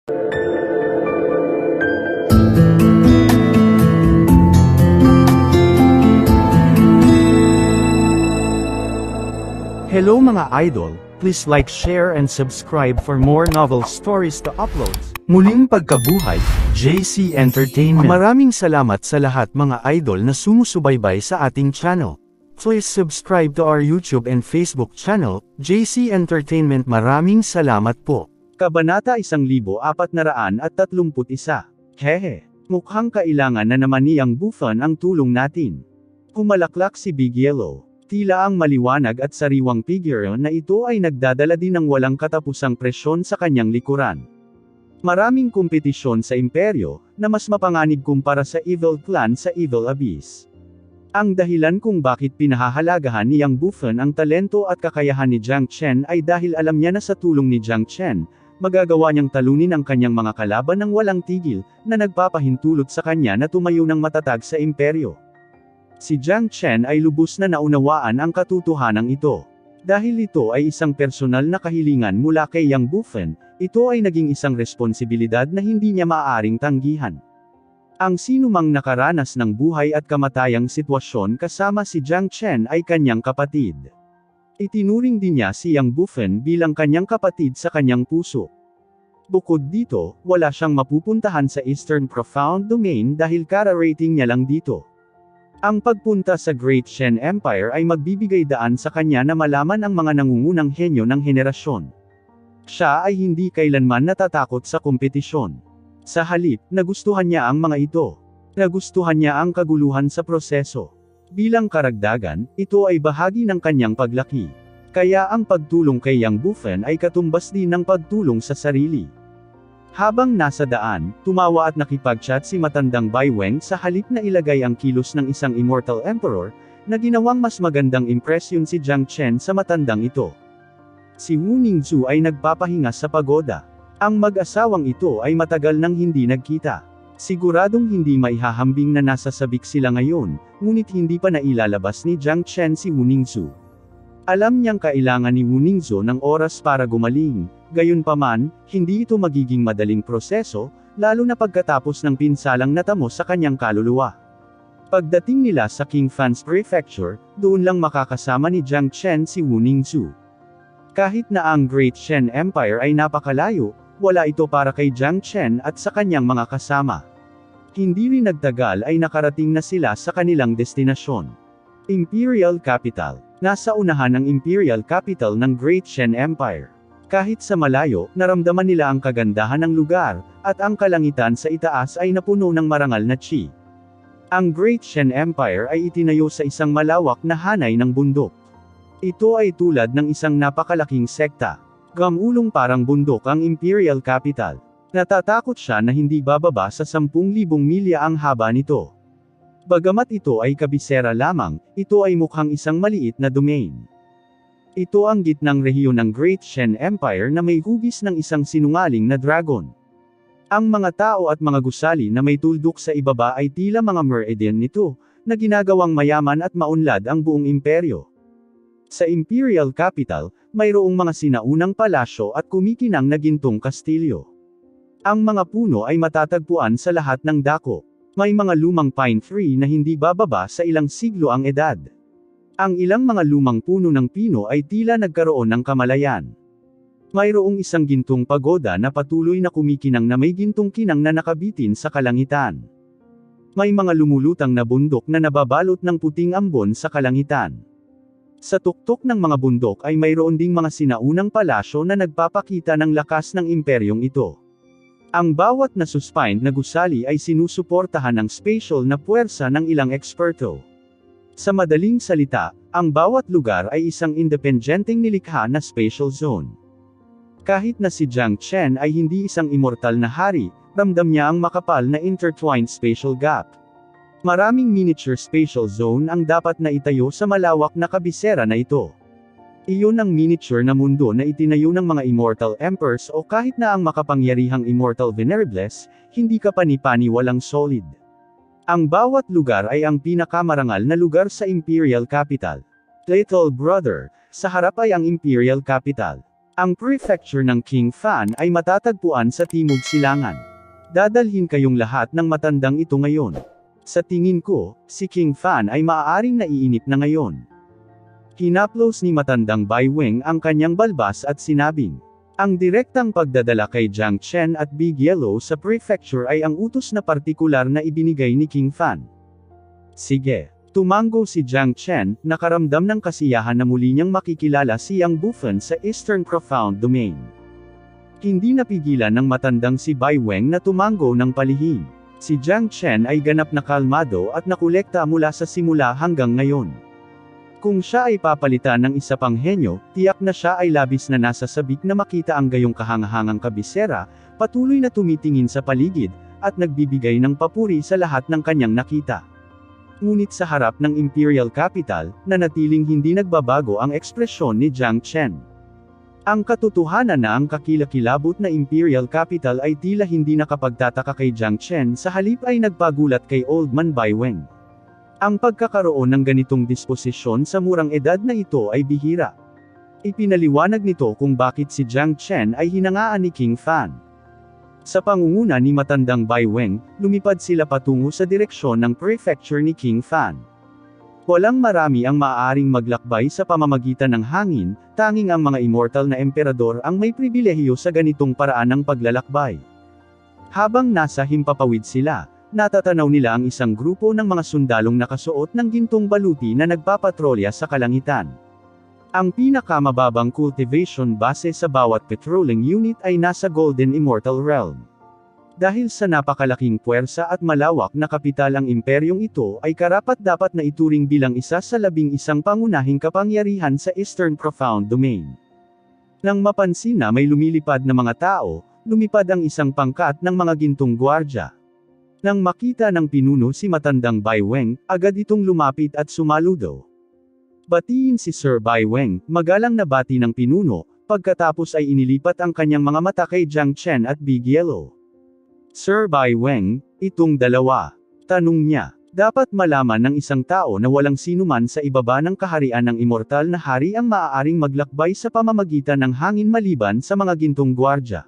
Hello mga idol, please like, share and subscribe for more novel stories to uploads. Muling pagkabuhay, JC Entertainment. Maraming salamat sa lahat mga idol na sumusubaybay sa ating channel. Please subscribe to our YouTube and Facebook channel, JC Entertainment. Maraming salamat po. Kabanata 1431. Hehe, mukhang kailangan na naman niyang Buffon ang tulong natin. Pumalaklak si Big Yellow. Tila ang maliwanag at sariwang figure na ito ay nagdadala din ng walang katapusang presyon sa kanyang likuran. Maraming kompetisyon sa imperyo, na mas mapanganib kumpara sa Evil Clan sa Evil Abyss. Ang dahilan kung bakit pinahahalagahan ni Yang Buffon ang talento at kakayahan ni Jiang Chen ay dahil alam niya na sa tulong ni Jiang Chen, magagawa niyang talunin ang kanyang mga kalaban ng walang tigil, na nagpapahintulot sa kanya na tumayo ng matatag sa imperyo. Si Jiang Chen ay lubos na naunawaan ang katotohanan ito. Dahil ito ay isang personal na kahilingan mula kay Yang Buffon, ito ay naging isang responsibilidad na hindi niya maaaring tanggihan. Ang sinumang nakaranas ng buhay at kamatayang sitwasyon kasama si Jiang Chen ay kanyang kapatid. Itinuring din niya si Yang Buffon bilang kanyang kapatid sa kanyang puso. Bukod dito, wala siyang mapupuntahan sa Eastern Profound Domain dahil kara-rating niya lang dito. Ang pagpunta sa Great Shen Empire ay magbibigay daan sa kanya na malaman ang mga nangungunang henyo ng henerasyon. Siya ay hindi kailanman natatakot sa kompetisyon. Sa halip, nagustuhan niya ang mga ito. Nagustuhan niya ang kaguluhan sa proseso. Bilang karagdagan, ito ay bahagi ng kanyang paglaki. Kaya ang pagtulong kay Yang Buffon ay katumbas din ng pagtulong sa sarili. Habang nasa daan, tumawa at nakipag-chat si matandang Bai Weng sa halip na ilagay ang kilos ng isang immortal emperor, na ginawang mas magandang impresyon si Jiang Chen sa matandang ito. Si Wu Ningzhu ay nagpapahinga sa pagoda. Ang mag-asawang ito ay matagal nang hindi nagkita. Siguradong hindi maihahambing na nasa sabik sila ngayon, ngunit hindi pa nailalabas ni Jiang Chen si Wu Ningzhu. Alam niyang kailangan ni Wu Ningzhu ng oras para gumaling, gayunpaman, hindi ito magiging madaling proseso, lalo na pagkatapos ng pinsalang natamo sa kanyang kaluluwa. Pagdating nila sa King Fan's Prefecture, doon lang makakasama ni Jiang Chen si Wu Ningzhu. Kahit na ang Great Shen Empire ay napakalayo, wala ito para kay Jiang Chen at sa kanyang mga kasama. Hindi rin nagtagal ay nakarating na sila sa kanilang destinasyon. Imperial Capital. Nasa unahan ang Imperial Capital ng Great Shen Empire. Kahit sa malayo, naramdaman nila ang kagandahan ng lugar, at ang kalangitan sa itaas ay napuno ng marangal na chi. Ang Great Shen Empire ay itinayo sa isang malawak na hanay ng bundok. Ito ay tulad ng isang napakalaking sekta. Gamulong parang bundok ang Imperial Capital. Natatakot siya na hindi bababa sa 10,000 milya ang haba nito. Bagamat ito ay kabisera lamang, ito ay mukhang isang maliit na domain. Ito ang gitnang rehiyon ng Great Shen Empire na may hugis ng isang sinungaling na dragon. Ang mga tao at mga gusali na may tuldok sa ibaba ay tila mga meridian nito, na ginagawang mayaman at maunlad ang buong imperyo. Sa Imperial Capital, mayroong mga sinaunang palasyo at kumikinang na gintong kastilyo. Ang mga puno ay matatagpuan sa lahat ng dako. May mga lumang pine tree na hindi bababa sa ilang siglo ang edad. Ang ilang mga lumang puno ng pino ay tila nagkaroon ng kamalayan. Mayroong isang gintong pagoda na patuloy na kumikinang na may gintong kinang na nakabitin sa kalangitan. May mga lumulutang na bundok na nababalot ng puting ambon sa kalangitan. Sa tuktok ng mga bundok ay mayroon ding mga sinaunang palasyo na nagpapakita ng lakas ng imperyong ito. Ang bawat nasuspine na gusali ay sinusuportahan ng spatial na puwersa ng ilang eksperto. Sa madaling salita, ang bawat lugar ay isang independenteng nilikha na spatial zone. Kahit na si Jiang Chen ay hindi isang immortal na hari, ramdam niya ang makapal na intertwined spatial gap. Maraming miniature spatial zone ang dapat na itayo sa malawak na kabisera na ito. Iyon ang miniature na mundo na itinayo ng mga immortal emperors o kahit na ang makapangyarihang immortal venerables, hindi kapani-paniwalang solid. Ang bawat lugar ay ang pinakamarangal na lugar sa Imperial Capital. Little brother, sa harap ay ang Imperial Capital. Ang prefecture ng King Fan ay matatagpuan sa Timog Silangan. Dadalhin kayong lahat ng matandang ito ngayon. Sa tingin ko, si King Fan ay maaaring naiinip na ngayon. Hinaplos ni matandang Bai Weng ang kanyang balbas at sinabing, ang direktang pagdadala kay Jiang Chen at Big Yellow sa prefecture ay ang utos na partikular na ibinigay ni King Fan. Sige. Tumango si Jiang Chen, nakaramdam ng kasiyahan na muli niyang makikilala si Yang Bufan sa Eastern Profound Domain. Hindi napigilan ng matandang si Bai Weng na tumango ng palihim. Si Jiang Chen ay ganap na kalmado at nakolekta mula sa simula hanggang ngayon. Kung siya ay papalitan ng isa pang henyo, tiyak na siya ay labis na nasasabik na makita ang gayong kahangahangang kabisera, patuloy na tumitingin sa paligid, at nagbibigay ng papuri sa lahat ng kanyang nakita. Ngunit sa harap ng Imperial Capital, nanatiling hindi nagbabago ang ekspresyon ni Jiang Chen. Ang katotohanan na ang kakilakilabot na Imperial Capital ay tila hindi nakapagtataka kay Jiang Chen sa halip ay nagpagulat kay Old Man Bai Weng. Ang pagkakaroon ng ganitong disposisyon sa murang edad na ito ay bihira. Ipinaliwanag nito kung bakit si Jiang Chen ay hinangaan ni King Fan. Sa pangunguna ni matandang Bai Weng, lumipad sila patungo sa direksyon ng prefecture ni King Fan. Walang marami ang maaaring maglakbay sa pamamagitan ng hangin, tanging ang mga immortal na emperador ang may pribilehiyo sa ganitong paraan ng paglalakbay. Habang nasa himpapawid sila, natatanaw nila ang isang grupo ng mga sundalong nakasuot ng gintong baluti na nagpapatrolya sa kalangitan. Ang pinakamababang cultivation base sa bawat patrolling unit ay nasa Golden Immortal Realm. Dahil sa napakalaking puwersa at malawak na kapital ang imperyong ito ay karapat-dapat na ituring bilang isa sa 11 pangunahing kapangyarihan sa Eastern Profound Domain. Nang mapansin na may lumilipad na mga tao, lumipad ang isang pangkat ng mga gintong gwardya. Nang makita ng pinuno si matandang Bai Weng, agad itong lumapit at sumaludo. Batiin si Sir Bai Weng, magalang na bati ng pinuno, pagkatapos ay inilipat ang kanyang mga mata kay Jiang Chen at Big Yellow. Sir Bai Weng, itong dalawa. Tanong niya, dapat malaman ng isang tao na walang sinuman sa ibaba ng kaharian ng immortal na hari ang maaaring maglakbay sa pamamagitan ng hangin maliban sa mga gintong gwardya.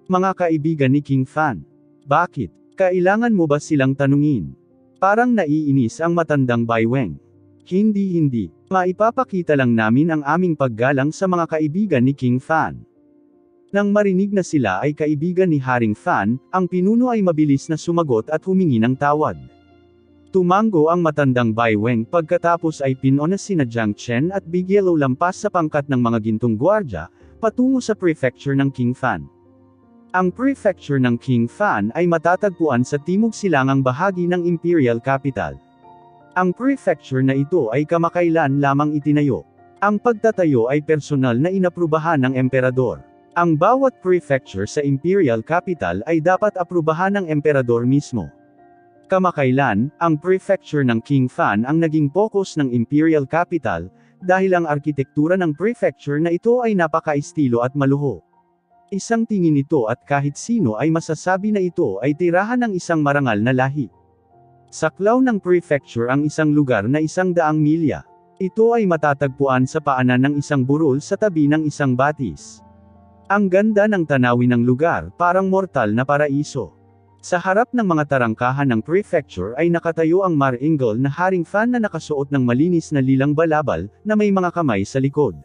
Mga kaibigan ni King Fan. Bakit? Kailangan mo ba silang tanungin? Parang naiinis ang matandang Bai Weng. Hindi. Maipapakita lang namin ang aming paggalang sa mga kaibigan ni King Fan. Nang marinig na sila ay kaibigan ni Haring Fan, ang pinuno ay mabilis na sumagot at humingi ng tawad. Tumango ang matandang Bai Weng pagkatapos ay pinuna sina Jiang Chen at Big Yellow lampas sa pangkat ng mga gintong gwardya, patungo sa prefecture ng King Fan. Ang prefecture ng King Fan ay matatagpuan sa timog silangang bahagi ng Imperial Capital. Ang prefecture na ito ay kamakailan lamang itinayo. Ang pagtatayo ay personal na inaprubahan ng emperador. Ang bawat prefecture sa Imperial Capital ay dapat aprubahan ng emperador mismo. Kamakailan, ang prefecture ng King Fan ang naging focus ng Imperial Capital, dahil ang arkitektura ng prefecture na ito ay napaka-estilo at maluho. Isang tingin ito at kahit sino ay masasabi na ito ay tirahan ng isang marangal na lahi. Saklaw ng prefecture ang isang lugar na 100 milya. Ito ay matatagpuan sa paanan ng isang burol sa tabi ng isang batis. Ang ganda ng tanawin ng lugar, parang mortal na paraiso. Sa harap ng mga tarangkahan ng prefecture ay nakatayo ang Mar-Ingol na Haring Fan na nakasuot ng malinis na lilang balabal, na may mga kamay sa likod.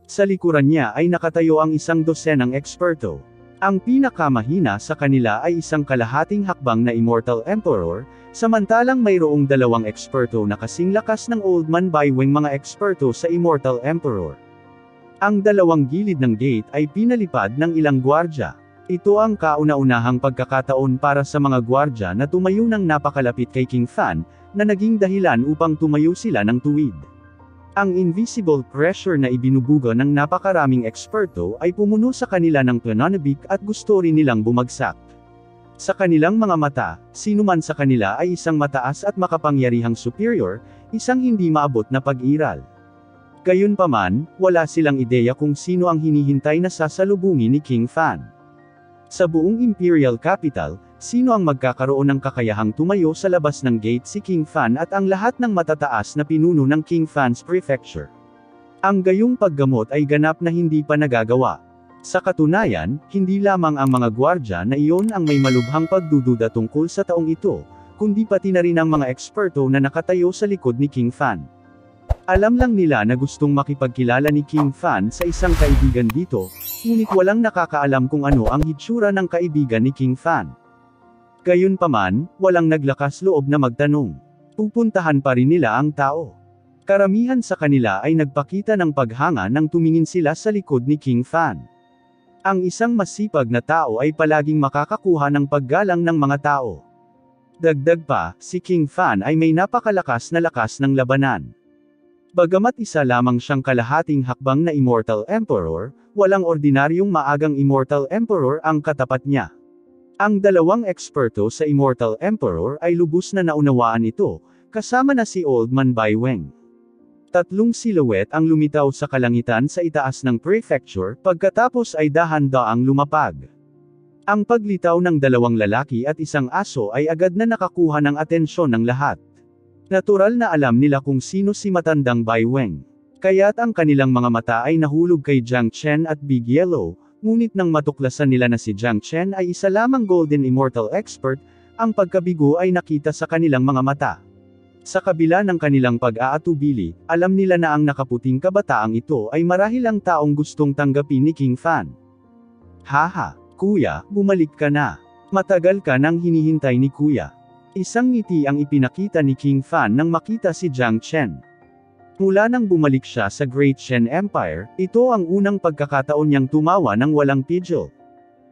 Sa likuran niya ay nakatayo ang 100 eksperto. Ang pinakamahina sa kanila ay isang kalahating hakbang na Immortal Emperor, samantalang mayroong 2 eksperto na kasing lakas ng Old Man Bai Weng mga eksperto sa Immortal Emperor. Ang 2 gilid ng gate ay pinalipad ng ilang gwardya. Ito ang kauna-unahang pagkakataon para sa mga gwardya na tumayo ng napakalapit kay King Fan, na naging dahilan upang tumayo sila ng tuwid. Ang invisible pressure na ibinubuga ng napakaraming eksperto ay pumuno sa kanila ng pananabik at gusto rin nilang bumagsak. Sa kanilang mga mata, sinuman sa kanila ay isang mataas at makapangyarihang superior, isang hindi maabot na pag-iral. Gayunpaman, wala silang ideya kung sino ang hinihintay na sasalubungin ni King Fan. Sa buong Imperial Capital, sino ang magkakaroon ng kakayahang tumayo sa labas ng gate si King Fan at ang lahat ng matataas na pinuno ng King Fan's prefecture. Ang gayong paggamot ay ganap na hindi pa nagagawa. Sa katunayan, hindi lamang ang mga gwardya na iyon ang may malubhang pagdududa tungkol sa taong ito, kundi pati na rin ang mga eksperto na nakatayo sa likod ni King Fan. Alam lang nila na gustong makipagkilala ni King Fan sa isang kaibigan dito, ngunit walang nakakaalam kung ano ang hitsura ng kaibigan ni King Fan. Gayunpaman, walang naglakas loob na magtanong. Pupuntahan pa rin nila ang tao. Karamihan sa kanila ay nagpakita ng paghanga nang tumingin sila sa likod ni King Fan. Ang isang masipag na tao ay palaging makakakuha ng paggalang ng mga tao. Dagdag pa, si King Fan ay may napakalakas na lakas ng labanan. Bagamat isa lamang siyang kalahating hakbang na Immortal Emperor, walang ordinaryong maagang Immortal Emperor ang katapat niya. Ang dalawang eksperto sa Immortal Emperor ay lubos na naunawaan ito, kasama na si Old Man Bai Weng. Tatlong silhouette ang lumitaw sa kalangitan sa itaas ng prefecture, pagkatapos ay dahan-daang lumapag. Ang paglitaw ng dalawang lalaki at isang aso ay agad na nakakuha ng atensyon ng lahat. Natural na alam nila kung sino si matandang Bai Weng. Kaya't ang kanilang mga mata ay nahulog kay Jiang Chen at Big Yellow, ngunit nang matuklasan nila na si Jiang Chen ay isa lamang Golden Immortal Expert, ang pagkabigo ay nakita sa kanilang mga mata. Sa kabila ng kanilang pag-aatubili, alam nila na ang nakaputing kabataang ito ay marahil ang taong gustong tanggapin ni King Fan. Haha, kuya, bumalik ka na. Matagal ka nang hinihintay ni kuya. Isang ngiti ang ipinakita ni King Fan nang makita si Jiang Chen. Mula nang bumalik siya sa Great Shen Empire, ito ang unang pagkakataon niyang tumawa ng walang pigil.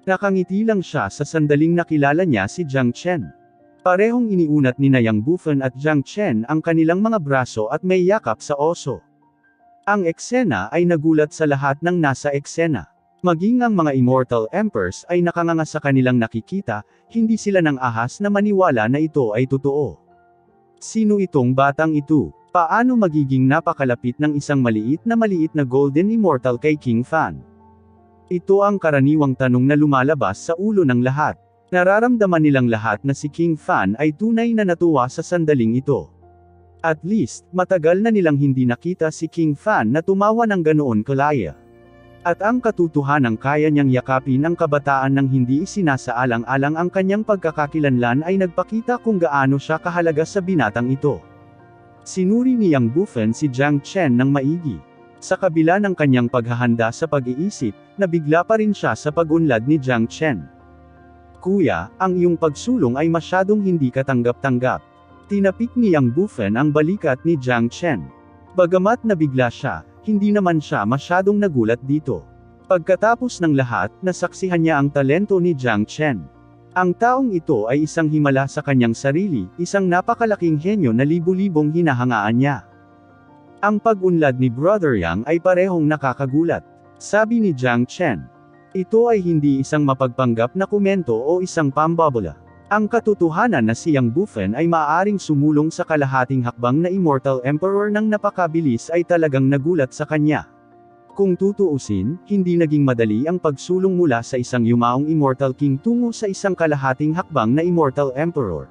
Nakangiti lang siya sa sandaling nakilala niya si Jiang Chen. Parehong iniunat ni Yang Bufen at Jiang Chen ang kanilang mga braso at may yakap sa oso. Ang eksena ay nagulat sa lahat ng nasa eksena. Maging ang mga Immortal Emperors ay nakanganga sa kanilang nakikita, hindi sila nang ahas na maniwala na ito ay totoo. Sino itong batang ito? Paano magiging napakalapit ng isang maliit na Golden Immortal kay King Fan? Ito ang karaniwang tanong na lumalabas sa ulo ng lahat. Nararamdaman nilang lahat na si King Fan ay tunay na natuwa sa sandaling ito. At least, matagal na nilang hindi nakita si King Fan na tumawa ng ganoon kalaya. At ang katotohanang kaya niyang yakapin ang kabataan nang hindi isinasaalang-alang ang kanyang pagkakakilanlan ay nagpakita kung gaano siya kahalaga sa binatang ito. Sinuri ni Yang Bufen si Jiang Chen ng maigi. Sa kabila ng kanyang paghahanda sa pag-iisip, nabigla pa rin siya sa pag-unlad ni Jiang Chen. Kuya, ang iyong pagsulong ay masyadong hindi katanggap-tanggap. Tinapik ni Yang Bufen ang balikat ni Jiang Chen. Bagamat nabigla siya, hindi naman siya masyadong nagulat dito. Pagkatapos ng lahat, nasaksihan niya ang talento ni Jiang Chen. Ang taong ito ay isang himala sa kanyang sarili, isang napakalaking henyo na libu-libong hinahangaan niya. Ang pag-unlad ni Brother Yang ay parehong nakakagulat. Sabi ni Jiang Chen. Ito ay hindi isang mapagpanggap na komento o isang pambabala. Ang katotohanan na si Yang Bufen ay maaaring sumulong sa kalahating hakbang na Immortal Emperor ng napakabilis ay talagang nagulat sa kanya. Kung tutuusin, hindi naging madali ang pagsulong mula sa isang yumaong Immortal King tungo sa isang kalahating hakbang na Immortal Emperor.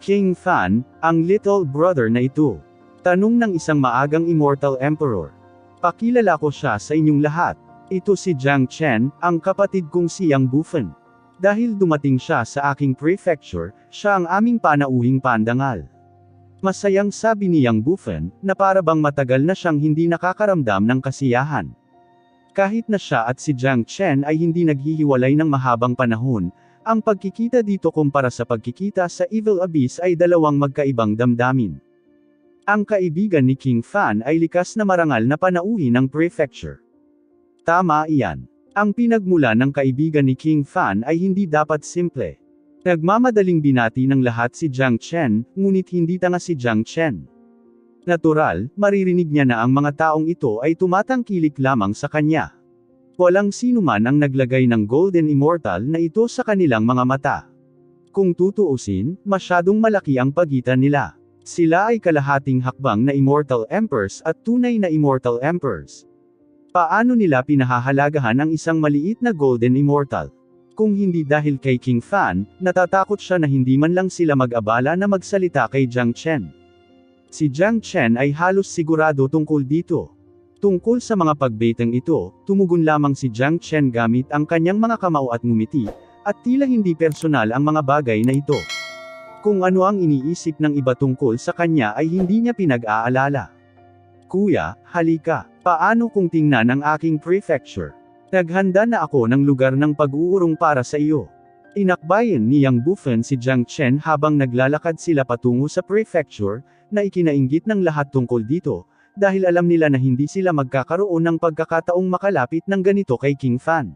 King Fan, ang little brother na ito. Tanong ng isang maagang Immortal Emperor. Pakilala ko siya sa inyong lahat. Ito si Jiang Chen, ang kapatid kong si Yang Bufen. Dahil dumating siya sa aking prefecture, siya ang aming panauhing pandangal. Masayang sabi ni Yang Bufen, na para bang matagal na siyang hindi nakakaramdam ng kasiyahan. Kahit na siya at si Jiang Chen ay hindi naghihiwalay ng mahabang panahon, ang pagkikita dito kumpara sa pagkikita sa Evil Abyss ay dalawang magkaibang damdamin. Ang kaibigan ni King Fan ay likas na marangal na panauhin ng prefecture. Tama iyan. Ang pinagmula ng kaibigan ni King Fan ay hindi dapat simple. Nagmamadaling binati ng lahat si Jiang Chen, ngunit hindi tanga si Jiang Chen. Natural, maririnig niya na ang mga taong ito ay tumatangkilik lamang sa kanya. Walang sinuman ang naglagay ng Golden Immortal na ito sa kanilang mga mata. Kung tutuusin, masyadong malaki ang pagitan nila. Sila ay kalahating hakbang na Immortal Emperors at tunay na Immortal Emperors. Paano nila pinahahalagahan ang isang maliit na Golden Immortal? Kung hindi dahil kay King Fan, natatakot siya na hindi man lang sila mag-abala na magsalita kay Jiang Chen. Si Jiang Chen ay halos sigurado tungkol dito. Tungkol sa mga pagbetang ito, tumugon lamang si Jiang Chen gamit ang kanyang mga kamao at ngumiti, at tila hindi personal ang mga bagay na ito. Kung ano ang iniisip ng iba tungkol sa kanya ay hindi niya pinag-aalala. Kuya, halika, paano kung tingnan ang aking prefecture? Naghanda na ako ng lugar ng pag-uurong para sa iyo. Inakbayan ni Yang Bufen si Jiang Chen habang naglalakad sila patungo sa prefecture, na ikinainggit ng lahat tungkol dito, dahil alam nila na hindi sila magkakaroon ng pagkakataong makalapit ng ganito kay King Fan.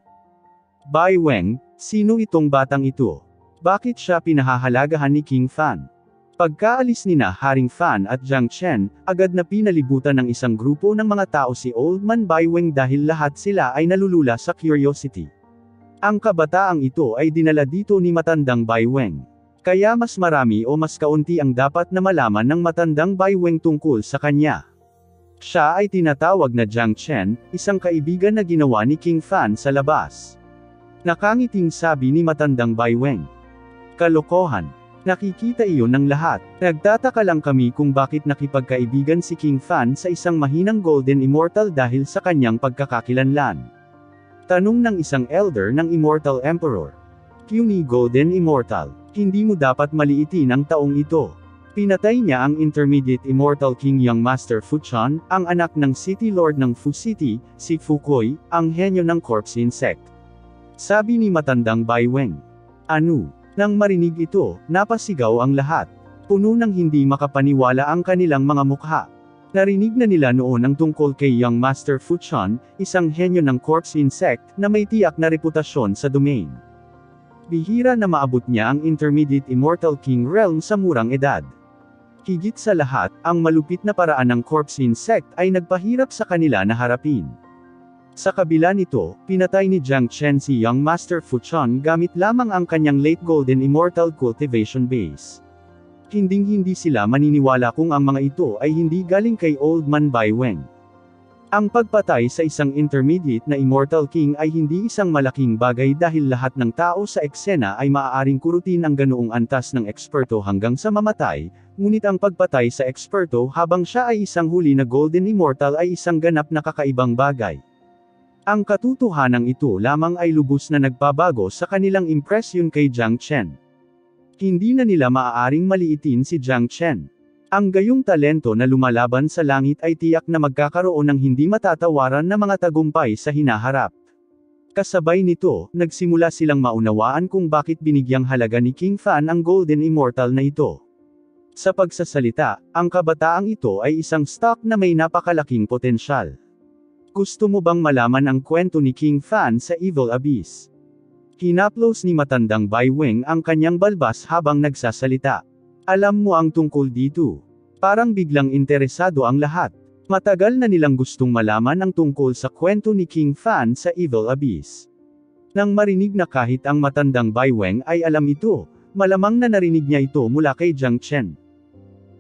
Bai Weng, sino itong batang ito? Bakit siya pinahahalagahan ni King Fan? Pagkaalis nina Haring Fan at Jiang Chen, agad na pinalibutan ng isang grupo ng mga tao si Old Man Bai Weng dahil lahat sila ay nalulula sa curiosity. Ang kabataang ito ay dinala dito ni matandang Bai Weng. Kaya mas marami o mas kaunti ang dapat na malaman ng matandang Bai Weng tungkol sa kanya. Siya ay tinatawag na Jiang Chen, isang kaibigan na ginawa ni King Fan sa labas. Nakangiting sabi ni matandang Bai Weng. Kalokohan. Nakikita iyon ng lahat. Nagtataka lang kami kung bakit nakipagkaibigan si King Fan sa isang mahinang Golden Immortal dahil sa kanyang pagkakakilanlan. Tanong ng isang elder ng Immortal Emperor. Puny Golden Immortal, hindi mo dapat maliitin ang taong ito. Pinatay niya ang Intermediate Immortal King Young Master Fuchan, ang anak ng City Lord ng Fu City, si Fukui, ang henyo ng Corpse Insect. Sabi ni matandang Bai Weng. Ano? Nang marinig ito, napasigaw ang lahat. Puno ng hindi makapaniwala ang kanilang mga mukha. Narinig na nila noon ang tungkol kay Young Master Fuchan, isang henyo ng Corpse Insect, na may tiyak na reputasyon sa domain. Bihira na maabot niya ang Intermediate Immortal King realm sa murang edad. Higit sa lahat, ang malupit na paraan ng Corpse Insect ay nagpahirap sa kanila na harapin. Sa kabila nito, pinatay ni Jiang Chen si Young Master Fuchan gamit lamang ang kanyang late Golden Immortal Cultivation Base. Hinding-hindi sila maniniwala kung ang mga ito ay hindi galing kay Old Man Bai Weng. Ang pagpatay sa isang intermediate na Immortal King ay hindi isang malaking bagay dahil lahat ng tao sa eksena ay maaaring kurutin ang ganoong antas ng eksperto hanggang sa mamatay, ngunit ang pagpatay sa eksperto habang siya ay isang huli na Golden Immortal ay isang ganap na kakaibang bagay. Ang katotohanan ito lamang ay lubos na nagpabago sa kanilang impresyon kay Jiang Chen. Hindi na nila maaaring maliitin si Jiang Chen. Ang gayong talento na lumalaban sa langit ay tiyak na magkakaroon ng hindi matatawaran na mga tagumpay sa hinaharap. Kasabay nito, nagsimula silang maunawaan kung bakit binigyang halaga ni King Fan ang Golden Immortal na ito. Sa pagsasalita, ang kabataang ito ay isang stock na may napakalaking potensyal. Gusto mo bang malaman ang kwento ni King Fan sa Evil Abyss? Hinaplos ni matandang Bai Weng ang kanyang balbas habang nagsasalita. Alam mo ang tungkol dito. Parang biglang interesado ang lahat. Matagal na nilang gustong malaman ang tungkol sa kwento ni King Fan sa Evil Abyss. Nang marinig na kahit ang matandang Bai Weng ay alam ito, malamang na narinig niya ito mula kay Jiang Chen.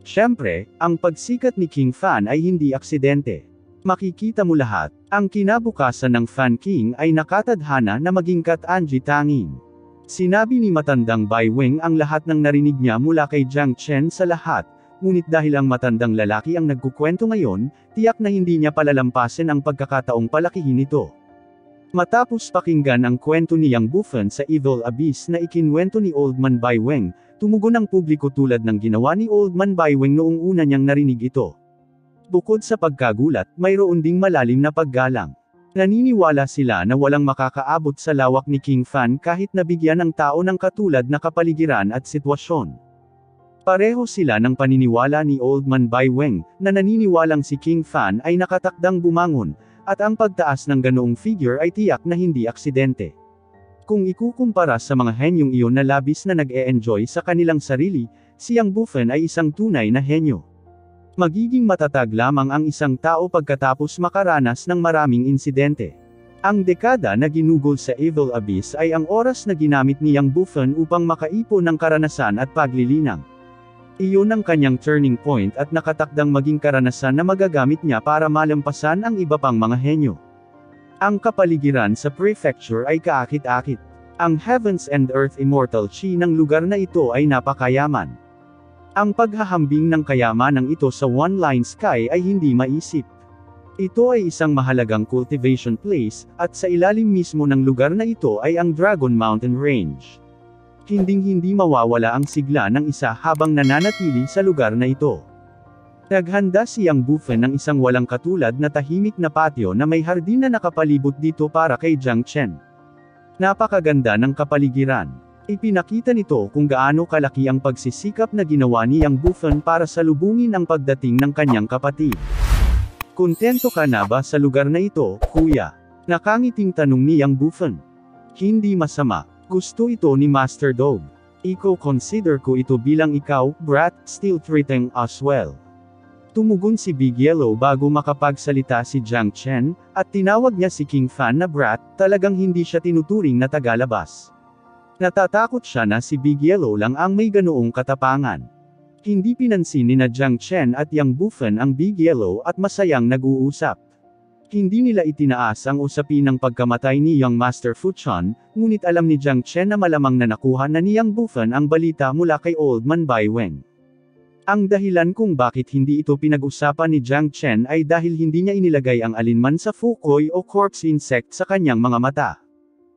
Siyempre, ang pagsikat ni King Fan ay hindi aksidente. Makikita mo lahat, ang kinabukasan ng Fan King ay nakatadhana na maging Kat-Anji tanging. Sinabi ni matandang Bai Weng ang lahat ng narinig niya mula kay Jiang Chen sa lahat, ngunit dahil ang matandang lalaki ang nagkukwento ngayon, tiyak na hindi niya palalampasin ang pagkakataong palakihin ito. Matapos pakinggan ang kwento ni Yang Bufen sa Evil Abyss na ikinwento ni Old Man Bai Weng, tumugon ang publiko tulad ng ginawa ni Old Man Bai Weng noong una niyang narinig ito. Bukod sa pagkagulat, mayroon ding malalim na paggalang. Naniniwala sila na walang makakaabot sa lawak ni King Fan kahit nabigyan ng tao ng katulad na kapaligiran at sitwasyon. Pareho sila ng paniniwala ni Old Man Bai Weng, na naniniwalang si King Fan ay nakatakdang bumangon, at ang pagtaas ng ganoong figure ay tiyak na hindi aksidente. Kung ikukumpara sa mga henyong iyon na labis na nag-e-enjoy sa kanilang sarili, si Yang Bufen ay isang tunay na henyo. Magiging matatag lamang ang isang tao pagkatapos makaranas ng maraming insidente. Ang dekada na ginugol sa Evil Abyss ay ang oras na ginamit ni Yang Bufen upang makaipon ng karanasan at paglilinang. Iyon ang kanyang turning point at nakatakdang maging karanasan na magagamit niya para malampasan ang iba pang mga henyo. Ang kapaligiran sa prefecture ay kaakit-akit. Ang Heavens and Earth Immortal Chi ng lugar na ito ay napakayaman. Ang paghahambing ng kayamanang ito sa one-line sky ay hindi maisip. Ito ay isang mahalagang cultivation place, at sa ilalim mismo ng lugar na ito ay ang Dragon Mountain Range. Hinding-hindi mawawala ang sigla ng isa habang nananatili sa lugar na ito. Naghanda si Yang Bufen ng isang walang katulad na tahimik na patio na may hardin na nakapalibot dito para kay Jiang Chen. Napakaganda ng kapaligiran. Ipinakita nito kung gaano kalaki ang pagsisikap na ginawa ni Yang Bufen para salubungin ang pagdating ng kanyang kapatid. Kontento ka na ba sa lugar na ito, kuya? Nakangiting tanong ni Yang Bufen. Hindi masama. Gusto ito ni Master Dog. Consider ko ito bilang ikaw, brat, still treating us well. Tumugon si Big Yellow bago makapagsalita si Jiang Chen, at tinawag niya si King Fan na brat, talagang hindi siya tinuturing na tagalabas. Natatakot siya na si Big Yellow lang ang may ganoong katapangan. Hindi pinansin ni na Jiang Chen at Yang Bufen ang Big Yellow at masayang nag-uusap. Hindi nila itinaas ang usapin ng pagkamatay ni Young Master Fu Chun, ngunit alam ni Jiang Chen na malamang na nakuha na ni Yang Bufen ang balita mula kay Old Man Bai Weng. Ang dahilan kung bakit hindi ito pinag-usapan ni Jiang Chen ay dahil hindi niya inilagay ang alinman sa fukoy o corpse insect sa kanyang mga mata.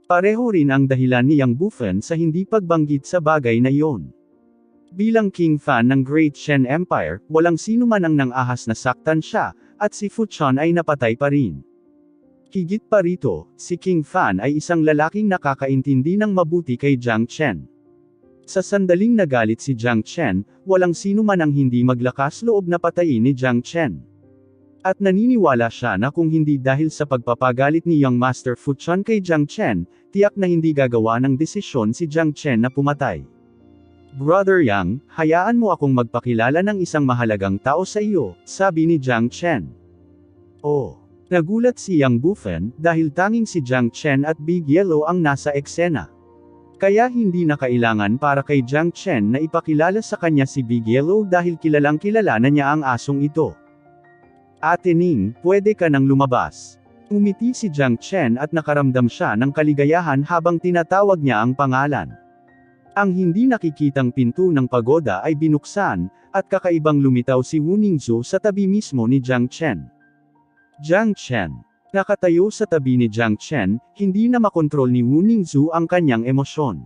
Pareho rin ang dahilan ni Yang Bufen sa hindi pagbanggit sa bagay na iyon. Bilang King Fan ng Great Shen Empire, walang sino man ang nang-ahas na saktan siya, at si Fu Chun ay napatay pa rin. Higit pa rito, si King Fan ay isang lalaking nakakaintindi ng mabuti kay Jiang Chen. Sa sandaling nagalit si Jiang Chen, walang sino man ang hindi maglakas loob na patayin ni Jiang Chen. At naniniwala siya na kung hindi dahil sa pagpapagalit ni Young Master Fu Chun kay Jiang Chen, tiyak na hindi gagawa ng desisyon si Jiang Chen na pumatay. Brother Yang, hayaan mo akong magpakilala ng isang mahalagang tao sa iyo, sabi ni Jiang Chen. Oh. Nagulat si Yang Bufen, dahil tanging si Jiang Chen at Big Yellow ang nasa eksena. Kaya hindi na kailangan para kay Jiang Chen na ipakilala sa kanya si Big Yellow dahil kilalang kilala na niya ang asong ito. Ate Ning, pwede ka nang lumabas. Umiti si Jiang Chen at nakaramdam siya ng kaligayahan habang tinatawag niya ang pangalan. Ang hindi nakikitang pinto ng pagoda ay binuksan, at kakaibang lumitaw si Wu Ningzhu sa tabi mismo ni Jiang Chen. Jiang Chen. Nakatayo sa tabi ni Jiang Chen, hindi na makontrol ni Wu Ningzhu ang kanyang emosyon.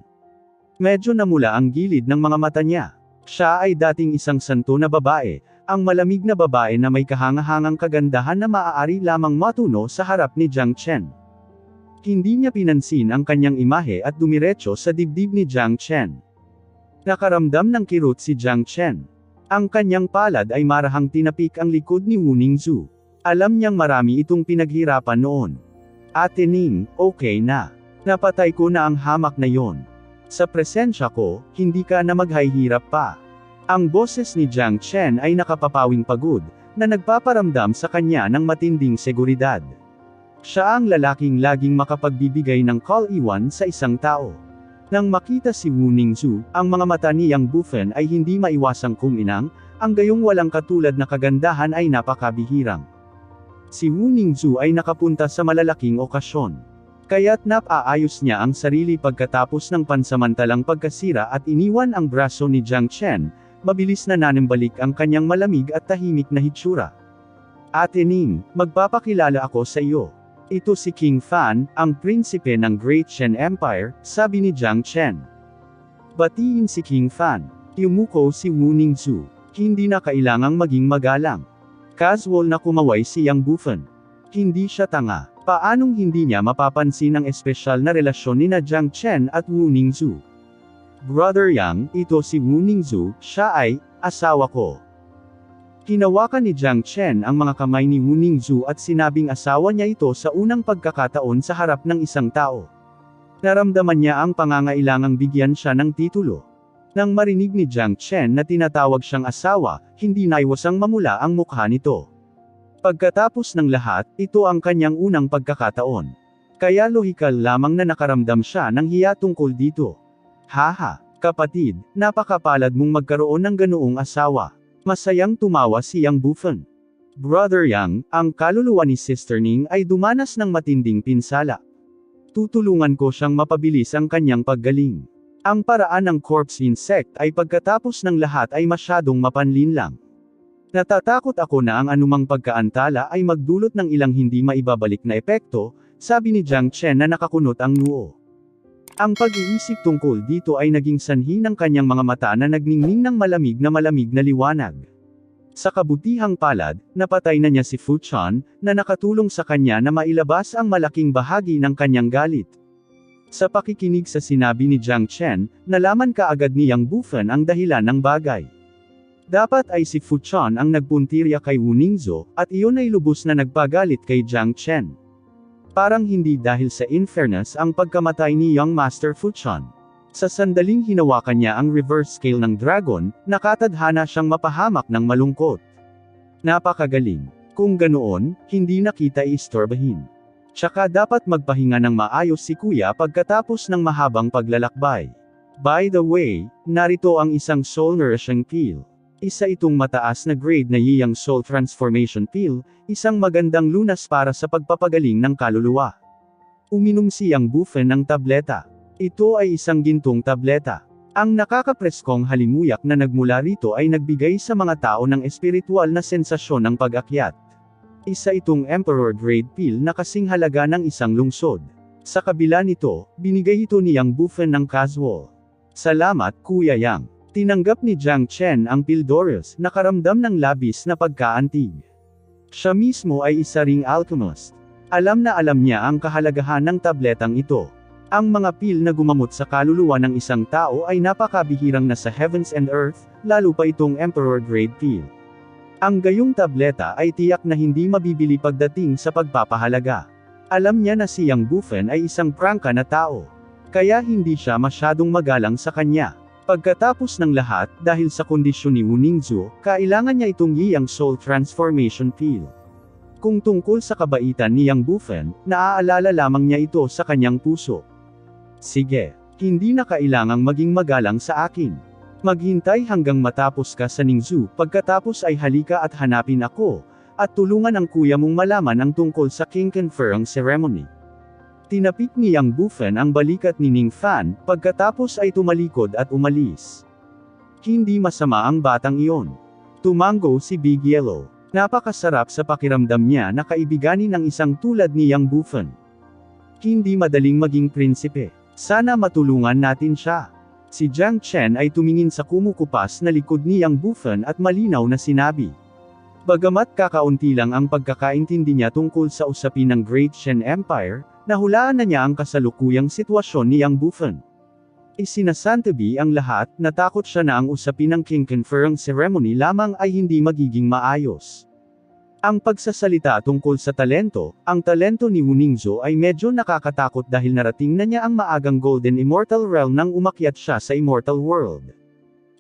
Medyo namula ang gilid ng mga mata niya. Siya ay dating isang santo na babae, ang malamig na babae na may kahangahangang kagandahan na maaari lamang matuno sa harap ni Jiang Chen. Hindi niya pinansin ang kanyang imahe at dumiretso sa dibdib ni Jiang Chen. Nakaramdam ng kirot si Jiang Chen. Ang kanyang palad ay marahang tinapik ang likod ni Wu Ningzhu. Alam niyang marami itong pinaghirapan noon. Ate Ning, okay na. Napatay ko na ang hamak na yon. Sa presensya ko, hindi ka na maghihirap pa. Ang boses ni Jiang Chen ay nakapapawing pagod, na nagpaparamdam sa kanya ng matinding seguridad. Siya ang lalaking laging makapagbibigay ng call-iwan sa isang tao. Nang makita si Wu Ningzhu, ang mga mata ni Yang Bufen ay hindi maiwasang kuminang, ang gayong walang katulad na kagandahan ay napakabihirang. Si Wu Ningzhu ay nakapunta sa malalaking okasyon. Kaya't napaayos niya ang sarili pagkatapos ng pansamantalang pagkasira at iniwan ang braso ni Jiang Chen, mabilis na nanembalik ang kanyang malamig at tahimik na hitsura. Ate Ning, magpapakilala ako sa iyo. Ito si King Fan, ang prinsipe ng Great Shen Empire, sabi ni Jiang Chen. Batiin si King Fan. Yumuko si Wu Ningzhu. Hindi na kailangang maging magalang. Casual na kumaway si Yang Bufen. Hindi siya tanga. Paanong hindi niya mapapansin ang espesyal na relasyon ni na Jiang Chen at Wu Ningzhu? Brother Yang, ito si Wu Ningzhu, siya ay asawa ko. Hinawakan ni Jiang Chen ang mga kamay ni Wu Ningzhu at sinabing asawa niya ito sa unang pagkakataon sa harap ng isang tao. Naramdaman niya ang pangangailangang bigyan siya ng titulo. Nang marinig ni Jiang Chen na tinatawag siyang asawa, hindi naiwasang mamula ang mukha nito. Pagkatapos ng lahat, ito ang kanyang unang pagkakataon. Kaya lohikal lamang na nakaramdam siya ng hiya tungkol dito. Haha, kapatid, napakapalad mong magkaroon ng ganoong asawa. Masayang tumawa si Yang Bufen. Brother Yang, ang kaluluwa ni Sister Ning ay dumanas ng matinding pinsala. Tutulungan ko siyang mapabilis ang kanyang paggaling. Ang paraan ng corpse insect ay pagkatapos ng lahat ay masyadong mapanlinlang. Natatakot ako na ang anumang pagkaantala ay magdulot ng ilang hindi maibabalik na epekto, sabi ni Jiang Chen na nakakunot ang noo. Ang pag-iisip tungkol dito ay naging sanhi ng kanyang mga mata na nagningning ng malamig na liwanag. Sa kabutihang palad, napatay na niya si Fu Chan, na nakatulong sa kanya na mailabas ang malaking bahagi ng kanyang galit. Sa pakikinig sa sinabi ni Jiang Chen, nalaman kaagad ni Yang Bufan ang dahilan ng bagay. Dapat ay si Fu Chan ang nagpuntirya kay Wu Ningzhou, at iyon ay lubos na nagpagalit kay Jiang Chen. Parang hindi dahil sa in-fairness ang pagkamatay ni Young Master Fu Chan. Sa sandaling hinawakan niya ang reverse scale ng dragon, nakatadhana siyang mapahamak ng malungkot. Napakagaling. Kung ganoon, hindi na kita iistorbahin. Tsaka dapat magpahinga ng maayos si Kuya pagkatapos ng mahabang paglalakbay. By the way, narito ang isang soul nourishing pill. Isa itong mataas na grade na Yang Soul Transformation Pill, isang magandang lunas para sa pagpapagaling ng kaluluwa. Uminom si Yang Bufan ng tableta. Ito ay isang gintong tableta. Ang nakakapreskong halimuyak na nagmula rito ay nagbigay sa mga tao ng espiritual na sensasyon ng pag-akyat. Isa itong Emperor Grade Pill na kasing halaga ng isang lungsod. Sa kabila nito, binigay ito ni Yang Bufan ng casual. Salamat, Kuya Yang. Tinanggap ni Jiang Chen ang Pildorus, nakaramdam ng labis na pagkaantig. Siya mismo ay isa ring alchemist. Alam na alam niya ang kahalagahan ng tabletang ito. Ang mga pil na gumamot sa kaluluwa ng isang tao ay napakabihirang na sa heavens and earth, lalo pa itong Emperor Grade Pill. Ang gayong tableta ay tiyak na hindi mabibili pagdating sa pagpapahalaga. Alam niya na si Yang Bufan ay isang prangka na tao. Kaya hindi siya masyadong magalang sa kanya. Pagkatapos ng lahat, dahil sa kondisyon ni Wu Ningzhou, kailangan niya itong Yang Soul Transformation Pill. Kung tungkol sa kabaitan ni Yang Bufan, naaalala lamang niya ito sa kanyang puso. Sige, hindi na kailangang maging magalang sa akin. Maghintay hanggang matapos ka sa Ningzhou, pagkatapos ay halika at hanapin ako, at tulungan ang kuya mong malaman ang tungkol sa King Conferring Ceremony. Tinapik ni Yang Bufan ang balikat ni Ning Fan, pagkatapos ay tumalikod at umalis. Hindi masama ang batang iyon. Tumango si Big Yellow. Napakasarap sa pakiramdam niya na kaibiganin ang isang tulad ni Yang Bufan. Hindi madaling maging prinsipe. Sana matulungan natin siya. Si Jiang Chen ay tumingin sa kumukupas na likod ni Yang Bufan at malinaw na sinabi. Bagamat kakaunti lang ang pagkakaintindi niya tungkol sa usapin ng Great Shen Empire, nahulaan na niya ang kasalukuyang sitwasyon ni Yang Bufan. Isinasantabi ang lahat, natakot siya na ang usapin ng King Conferring Ceremony lamang ay hindi magiging maayos. Ang pagsasalita tungkol sa talento, ang talento ni Wu Ningzhou ay medyo nakakatakot dahil narating na niya ang maagang Golden Immortal Realm nang umakyat siya sa Immortal World.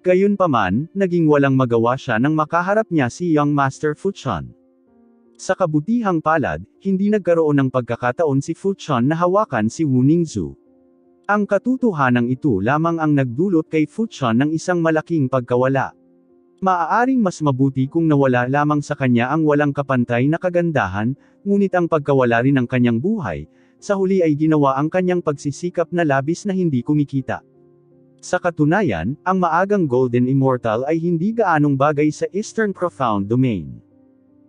Gayunpaman, naging walang magawa siya nang makaharap niya si Young Master Fu Chan. Sa kabutihang palad, hindi nagkaroon ng pagkakataon si Fu Chan na hawakan si Wu Ningzhou. Ang katotohanan ito lamang ang nagdulot kay Fu Chan ng isang malaking pagkawala. Maaaring mas mabuti kung nawala lamang sa kanya ang walang kapantay na kagandahan, ngunit ang pagkawala rin ng kanyang buhay, sa huli ay ginawa ang kanyang pagsisikap na labis na hindi kumikita. Sa katunayan, ang maagang Golden Immortal ay hindi gaanong bagay sa Eastern Profound Domain.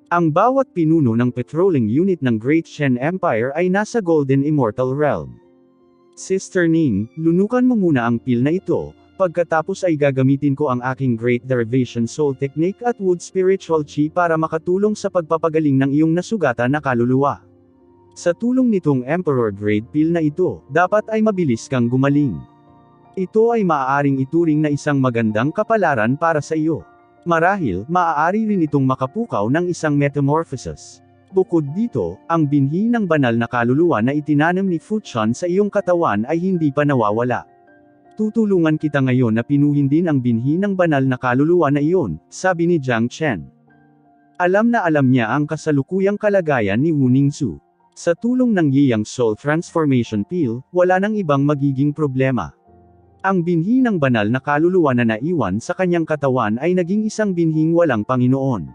Ang bawat pinuno ng patrolling unit ng Great Shen Empire ay nasa Golden Immortal Realm. Sister Ning, lunukan mo muna ang pil na ito, pagkatapos ay gagamitin ko ang aking Great Derivation Soul Technique at Wood Spiritual Chi para makatulong sa pagpapagaling ng iyong nasugatan na kaluluwa. Sa tulong nitong Emperor Grade Pill na ito, dapat ay mabilis kang gumaling. Ito ay maaaring ituring na isang magandang kapalaran para sa iyo. Marahil, maaari rin itong makapukaw ng isang metamorphosis. Bukod dito, ang binhi ng banal na kaluluwa na itinanam ni Fu Chan sa iyong katawan ay hindi pa nawawala. Tutulungan kita ngayon na pinuhin din ang binhi ng banal na kaluluwa na iyon, sabi ni Jiang Chen. Alam na alam niya ang kasalukuyang kalagayan ni Wu Ningzhou. Sa tulong ng Yang Soul Transformation Pill, wala nang ibang magiging problema. Ang binhi ng banal na kaluluwa na naiwan sa kanyang katawan ay naging isang binhing walang Panginoon.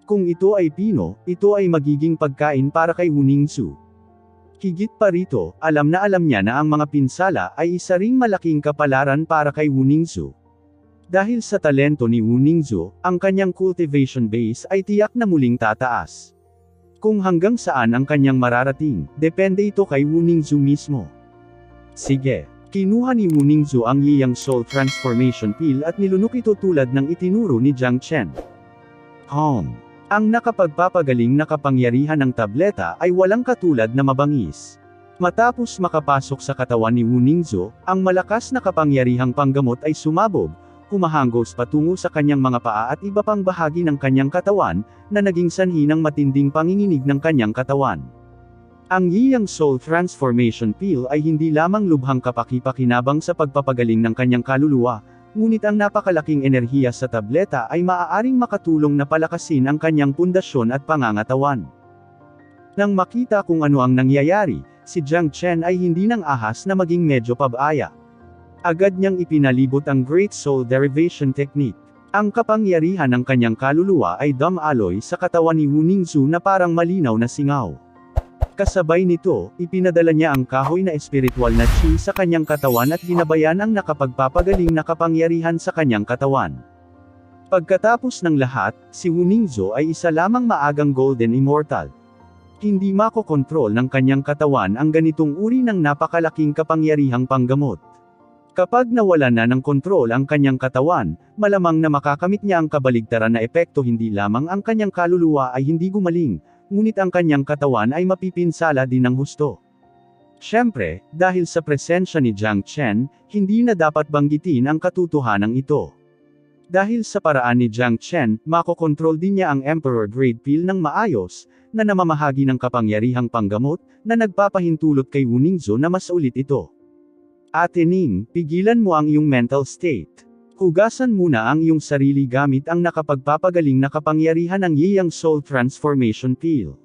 Kung ito ay pino, ito ay magiging pagkain para kay Wu Ningzhou. Higit pa rito, alam na alam niya na ang mga pinsala ay isa ring malaking kapalaran para kay Wu Ningzhou. Dahil sa talento ni Wu Ningzhu, ang kanyang cultivation base ay tiyak na muling tataas. Kung hanggang saan ang kanyang mararating, depende ito kay Wu Ningzhu mismo. Sige. Kinuha ni Wu Ningzhu ang Yiyang Soul Transformation Pill at nilunok ito tulad ng itinuro ni Jiang Chen. Ang nakapagpapagaling na kapangyarihan ng tableta ay walang katulad na mabangis. Matapos makapasok sa katawan ni Wu Ningzhu, ang malakas na kapangyarihang panggamot ay sumabog, humahanggos patungo sa kanyang mga paa at iba pang bahagi ng kanyang katawan, na naging sanhi ng matinding panginginig ng kanyang katawan. Ang Yiyang Soul Transformation Pill ay hindi lamang lubhang kapaki-pakinabang sa pagpapagaling ng kanyang kaluluwa, ngunit ang napakalaking enerhiya sa tableta ay maaaring makatulong na palakasin ang kanyang pundasyon at pangangatawan. Nang makita kung ano ang nangyayari, si Jiang Chen ay hindi nang ahas na maging medyo pabaya. Agad niyang ipinalibot ang Great Soul Derivation Technique. Ang kapangyarihan ng kanyang kaluluwa ay dumaloy sa katawan ni Wu Ningzhu na parang malinaw na singaw. Kasabay nito, ipinadala niya ang kahoy na espiritual na chi sa kanyang katawan at ginabayan ang nakapagpapagaling na kapangyarihan sa kanyang katawan. Pagkatapos ng lahat, si Wu Ningzhu ay isa lamang maagang Golden Immortal. Hindi makokontrol ng kanyang katawan ang ganitong uri ng napakalaking kapangyarihang panggamot. Kapag nawala na ng kontrol ang kanyang katawan, malamang na makakamit niya ang kabaligtaran na epekto, hindi lamang ang kanyang kaluluwa ay hindi gumaling, ngunit ang kanyang katawan ay mapipinsala din ng husto. Siyempre, dahil sa presensya ni Jiang Chen, hindi na dapat banggitin ang katotohanan ito. Dahil sa paraan ni Jiang Chen, makokontrol din niya ang Emperor Grade Pill ng maayos, na namamahagi ng kapangyarihang panggamot, na nagpapahintulot kay Wu Ningzhu na mas ulit ito. Ate Ning, pigilan mo ang iyong mental state. Hugasan muna ang iyong sarili gamit ang nakapagpapagaling na kapangyarihan ng Yiyang Soul Transformation Pill.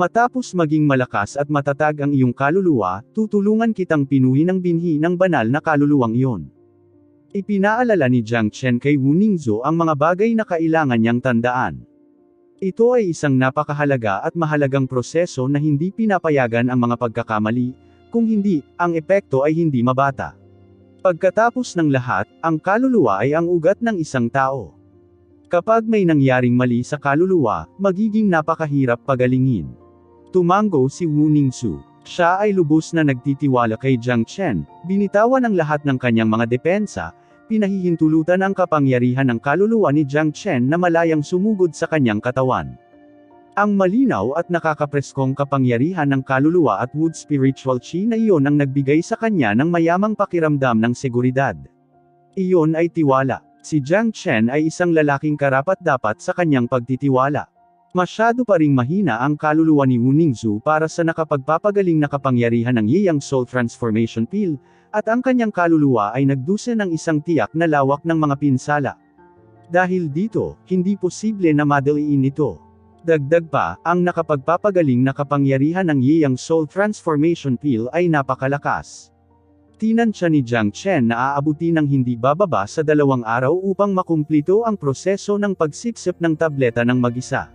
Matapos maging malakas at matatag ang iyong kaluluwa, tutulungan kitang pinuhin ang binhi ng banal na kaluluwang iyon. Ipinaalala ni Jiang Chen kay Wu Ningzhu ang mga bagay na kailangan niyang tandaan. Ito ay isang napakahalaga at mahalagang proseso na hindi pinapayagan ang mga pagkakamali, kung hindi, ang epekto ay hindi mabata. Pagkatapos ng lahat, ang kaluluwa ay ang ugat ng isang tao. Kapag may nangyaring mali sa kaluluwa, magiging napakahirap pagalingin. Tumango si Wu Ningzhu. Siya ay lubos na nagtitiwala kay Jiang Chen, binitawan ang lahat ng kanyang mga depensa, pinahihintulutan ang kapangyarihan ng kaluluwa ni Jiang Chen na malayang sumugod sa kanyang katawan. Ang malinaw at nakakapreskong kapangyarihan ng kaluluwa at wood spiritual chi na iyon ang nagbigay sa kanya ng mayamang pakiramdam ng seguridad. Iyon ay tiwala. Si Jiang Chen ay isang lalaking karapat-dapat sa kanyang pagtitiwala. Masyado pa ring mahina ang kaluluwa ni Wu Ningzhu para sa nakapagpapagaling na kapangyarihan ng Yiyang Soul Transformation Pill, at ang kanyang kaluluwa ay nagdusa ng isang tiyak na lawak ng mga pinsala. Dahil dito, hindi posible na madaliin ito. Dagdag pa, ang nakapagpapagaling na kapangyarihan ng Yiyang Soul Transformation Pill ay napakalakas. Tinansya ni Jiang Chen na aabuti ng hindi bababa sa 2 araw upang makumplito ang proseso ng pagsipsip ng tableta ng mag-isa.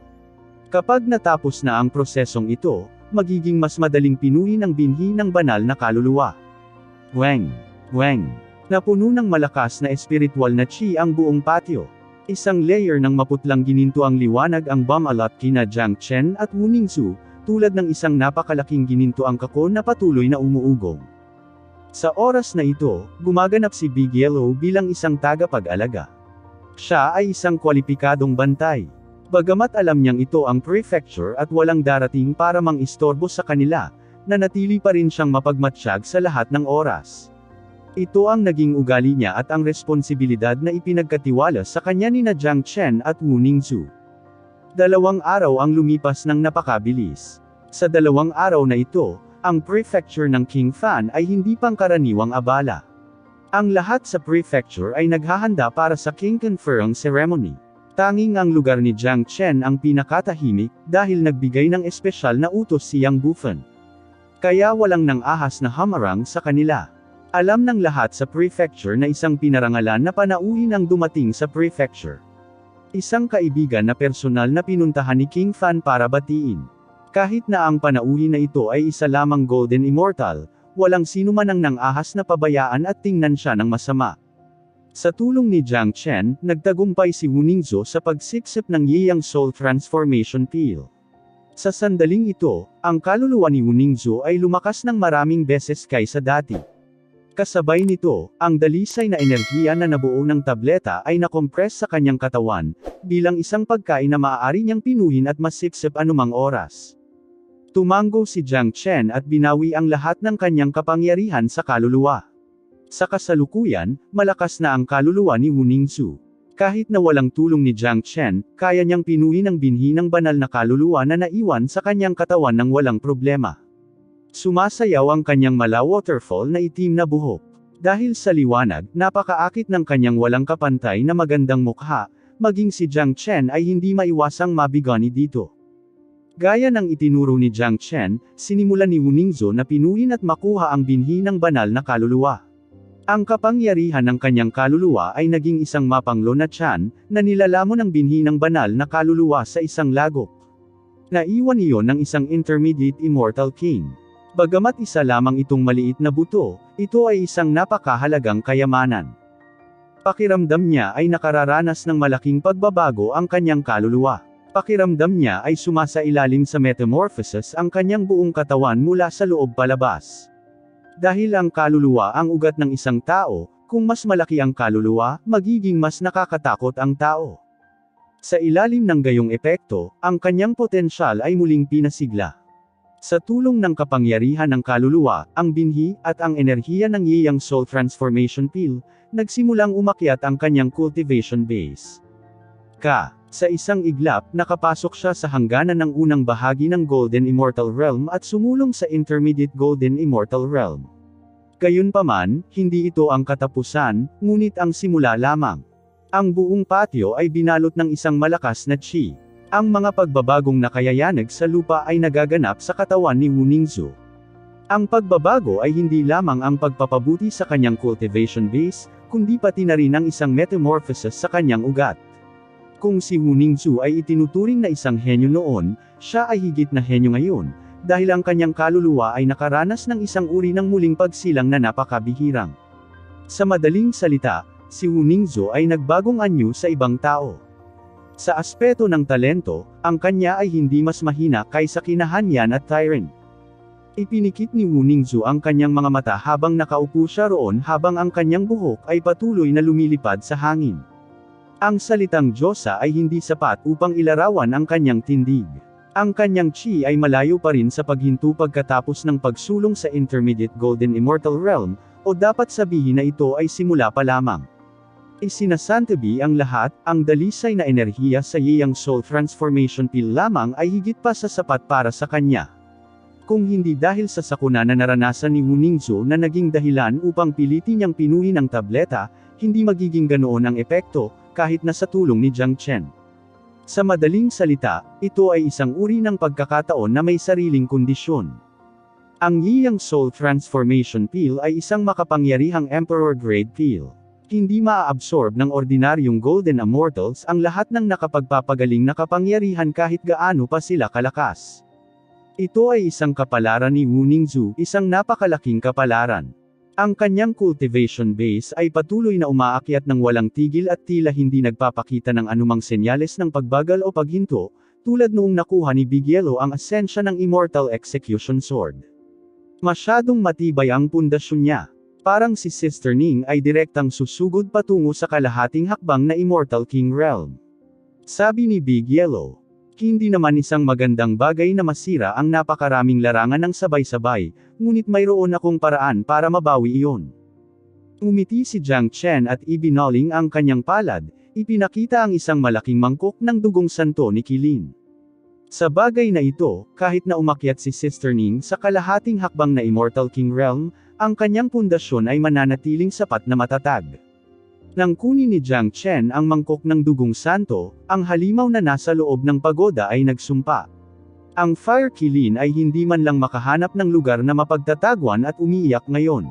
Kapag natapos na ang prosesong ito, magiging mas madaling pinuhin ang binhi ng banal na kaluluwa. Weng. Napuno ng malakas na espiritual na chi ang buong patio. Isang layer ng maputlang gininto ang liwanag ang bumalat kina Jiang Chen at Wu Ningzhu, tulad ng isang napakalaking gininto ang kako na patuloy na umuugong. Sa oras na ito, gumaganap si Big Yellow bilang isang tagapag-alaga. Siya ay isang kwalipikadong bantay. Bagamat alam niyang ito ang prefecture at walang darating para mang-istorbo sa kanila, nanatili pa rin siyang mapagmatsyag sa lahat ng oras. Ito ang naging ugali niya at ang responsibilidad na ipinagkatiwala sa kanya ni Jiang Chen at Wu Ningzhu. 2 araw ang lumipas ng napakabilis. Sa 2 araw na ito, ang prefecture ng King Fan ay hindi pangkaraniwang abala. Ang lahat sa prefecture ay naghahanda para sa King Conferring Ceremony. Tanging ang lugar ni Jiang Chen ang pinakatahimik, dahil nagbigay ng espesyal na utos si Yang Bufan. Kaya walang nang ahas na hamarang sa kanila. Alam ng lahat sa prefecture na isang pinarangalan na panauhin ang dumating sa prefecture. Isang kaibigan na personal na pinuntahan ni King Fan para batiin. Kahit na ang panauhin na ito ay isa lamang Golden Immortal, walang sino man ang nang ahas na pabayaan at tingnan siya ng masama. Sa tulong ni Jiang Chen, nagtagumpay si Wu Ningzhu sa pagsiksip ng Yiyang Soul Transformation Peel. Sa sandaling ito, ang kaluluwa ni Wu Ningzhu ay lumakas ng maraming beses kaysa dati. Kasabay nito, ang dalisay na enerhiya na nabuo ng tableta ay nakompress sa kanyang katawan, bilang isang pagkain na maaari niyang pinuhin at masipsip anumang oras. Tumango si Jiang Chen at binawi ang lahat ng kanyang kapangyarihan sa kaluluwa. Sa kasalukuyan, malakas na ang kaluluwa ni Wu Ningzhu. Kahit na walang tulong ni Jiang Chen, kaya niyang pinuhin ang binhi ng banal na kaluluwa na naiwan sa kanyang katawan ng walang problema. Sumasayaw ang kanyang mala waterfall na itim na buhok. Dahil sa liwanag, napakaakit ng kanyang walang kapantay na magandang mukha, maging si Jiang Chen ay hindi maiwasang mabigani dito. Gaya ng itinuro ni Jiang Chen, sinimulan ni Wu Ningzhu na pinuhin at makuha ang binhi ng banal na kaluluwa. Ang kapangyarihan ng kanyang kaluluwa ay naging isang mapanglo na tiyan, na nilalamon ang binhi ng banal na kaluluwa sa isang lagop. Naiwan iyon ng isang intermediate immortal king. Bagamat isa lamang itong maliit na buto, ito ay isang napakahalagang kayamanan. Pakiramdam niya ay nakararanas ng malaking pagbabago ang kanyang kaluluwa. Pakiramdam niya ay sumasailalim sa metamorphosis ang kanyang buong katawan mula sa loob palabas. Dahil ang kaluluwa ang ugat ng isang tao, kung mas malaki ang kaluluwa, magiging mas nakakatakot ang tao. Sa ilalim ng gayong epekto, ang kanyang potensyal ay muling pinasigla. Sa tulong ng kapangyarihan ng kaluluwa, ang binhi, at ang enerhiya ng Yiyang Soul Transformation Peel, nagsimulang umakyat ang kanyang cultivation base. Sa isang iglap, nakapasok siya sa hangganan ng unang bahagi ng Golden Immortal Realm at sumulong sa Intermediate Golden Immortal Realm. Gayunpaman, hindi ito ang katapusan, ngunit ang simula lamang. Ang buong patio ay binalot ng isang malakas na chi. Ang mga pagbabagong nakayayanag sa lupa ay nagaganap sa katawan ni Wu Ningzhu. Ang pagbabago ay hindi lamang ang pagpapabuti sa kanyang cultivation base, kundi pati na rin ang isang metamorphosis sa kanyang ugat. Kung si Wu Ningzhu ay itinuturing na isang henyo noon, siya ay higit na henyo ngayon, dahil ang kanyang kaluluwa ay nakaranas ng isang uri ng muling pagsilang na napakabihirang. Sa madaling salita, si Wu Ningzhu ay nagbagong anyo sa ibang tao. Sa aspeto ng talento, ang kanya ay hindi mas mahina kaysa kina Han Yan at Tyron. Ipinikit ni Wu Ningzhu ang kanyang mga mata habang nakaupo siya roon habang ang kanyang buhok ay patuloy na lumilipad sa hangin. Ang salitang Diyosa ay hindi sapat upang ilarawan ang kanyang tindig. Ang kanyang chi ay malayo pa rin sa paghinto pagkatapos ng pagsulong sa Intermediate Golden Immortal Realm, o dapat sabihin na ito ay simula pa lamang. Isinasantabi ang lahat, ang dalisay na enerhiya sa Yiyang Soul Transformation Peel lamang ay higit pa sa sapat para sa kanya. Kung hindi dahil sa sakuna na naranasan ni Wu Ningzhu na naging dahilan upang pilitin niyang pinuhin ang tableta, hindi magiging ganoon ang epekto, kahit na sa tulong ni Jiang Chen. Sa madaling salita, ito ay isang uri ng pagkakataon na may sariling kondisyon. Ang Yiyang Soul Transformation Peel ay isang makapangyarihang Emperor-grade peel. Hindi maa-absorb ng ordinaryong Golden Immortals ang lahat ng nakapagpapagaling na kapangyarihan kahit gaano pa sila kalakas. Ito ay isang kapalaran ni Wu Ningzhu, isang napakalaking kapalaran. Ang kanyang cultivation base ay patuloy na umaakyat ng walang tigil at tila hindi nagpapakita ng anumang senyales ng pagbagal o paghinto, tulad noong nakuha ni Big Yellow ang asensya ng Immortal Execution Sword. Masyadong matibay ang pundasyon niya. Parang si Sister Ning ay direktang susugod patungo sa kalahating hakbang na Immortal King Realm. Sabi ni Big Yellow. Hindi naman isang magandang bagay na masira ang napakaraming larangan ng sabay-sabay, ngunit mayroon akong paraan para mabawi iyon. Umiti si Jiang Chen at ibinaling ang kanyang palad, ipinakita ang isang malaking mangkok ng dugong santo ni Qilin. Sa bagay na ito, kahit na umakyat si Sister Ning sa kalahating hakbang na Immortal King Realm, ang kanyang pundasyon ay mananatiling sapat na matatag. Nang kunin ni Jiang Chen ang mangkok ng dugong santo, ang halimaw na nasa loob ng pagoda ay nagsumpa. Ang Fire Qilin ay hindi man lang makahanap ng lugar na mapagtatagwan at umiiyak ngayon.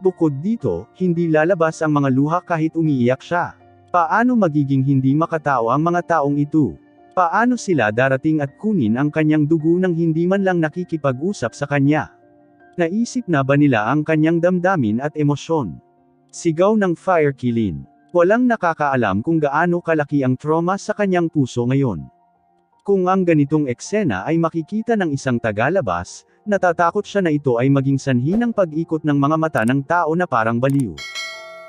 Bukod dito, hindi lalabas ang mga luha kahit umiiyak siya. Paano magiging hindi makatao ang mga taong ito? Paano sila darating at kunin ang kanyang dugo nang hindi man lang nakikipag-usap sa kanya? Naisip na ba nila ang kanyang damdamin at emosyon? Sigaw ng Fire Qilin. Walang nakakaalam kung gaano kalaki ang trauma sa kanyang puso ngayon. Kung ang ganitong eksena ay makikita ng isang tagalabas, natatakot siya na ito ay maging sanhi ng pag-ikot ng mga mata ng tao na parang baliw.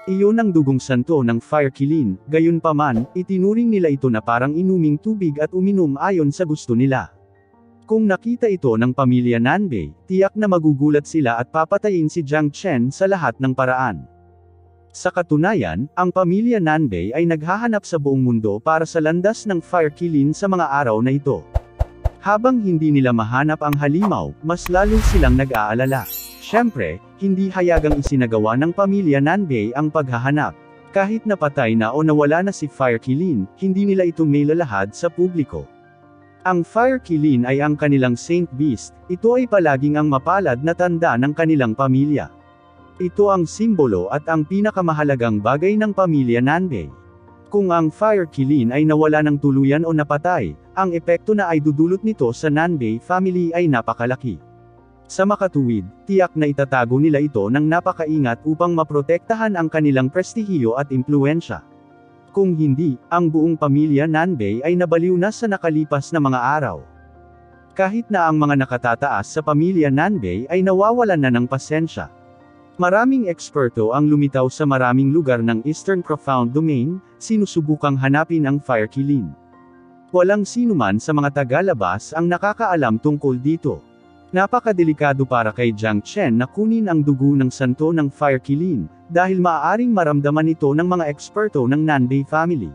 Iyon ang dugong santo ng Fire Qilin, gayunpaman, itinuring nila ito na parang inuming tubig at uminom ayon sa gusto nila. Kung nakita ito ng pamilya Nanbei, tiyak na magugulat sila at papatayin si Jiang Chen sa lahat ng paraan. Sa katunayan, ang pamilya Nanbei ay naghahanap sa buong mundo para sa landas ng Fire Qilin sa mga araw na ito. Habang hindi nila mahanap ang halimaw, mas lalo silang nag-aalala. Siyempre, hindi hayagang isinagawa ng pamilya Nanbei ang paghahanap. Kahit napatay na o nawala na si Fire Qilin, hindi nila ito mailalahad sa publiko. Ang Fire Qilin ay ang kanilang Saint Beast, ito ay palaging ang mapalad na tanda ng kanilang pamilya. Ito ang simbolo at ang pinakamahalagang bagay ng pamilya Nanbei. Kung ang Fire Qilin ay nawala ng tuluyan o napatay, ang epekto na ay dudulot nito sa Nanbei family ay napakalaki. Sa makatuwid, tiyak na itatago nila ito ng napakaingat upang maprotektahan ang kanilang prestihiyo at impluensya. Kung hindi, ang buong pamilya Nanbei ay nabaliw na sa nakalipas na mga araw. Kahit na ang mga nakatataas sa pamilya Nanbei ay nawawalan na ng pasensya. Maraming eksperto ang lumitaw sa maraming lugar ng Eastern Profound Domain, sinusubukang hanapin ang Fire Qilin. Walang sinuman sa mga tagalabas ang nakakaalam tungkol dito. Napakadelikado para kay Jiang Chen na kunin ang dugo ng santo ng Fire Qilin, dahil maaaring maramdaman ito ng mga eksperto ng Nanbei family.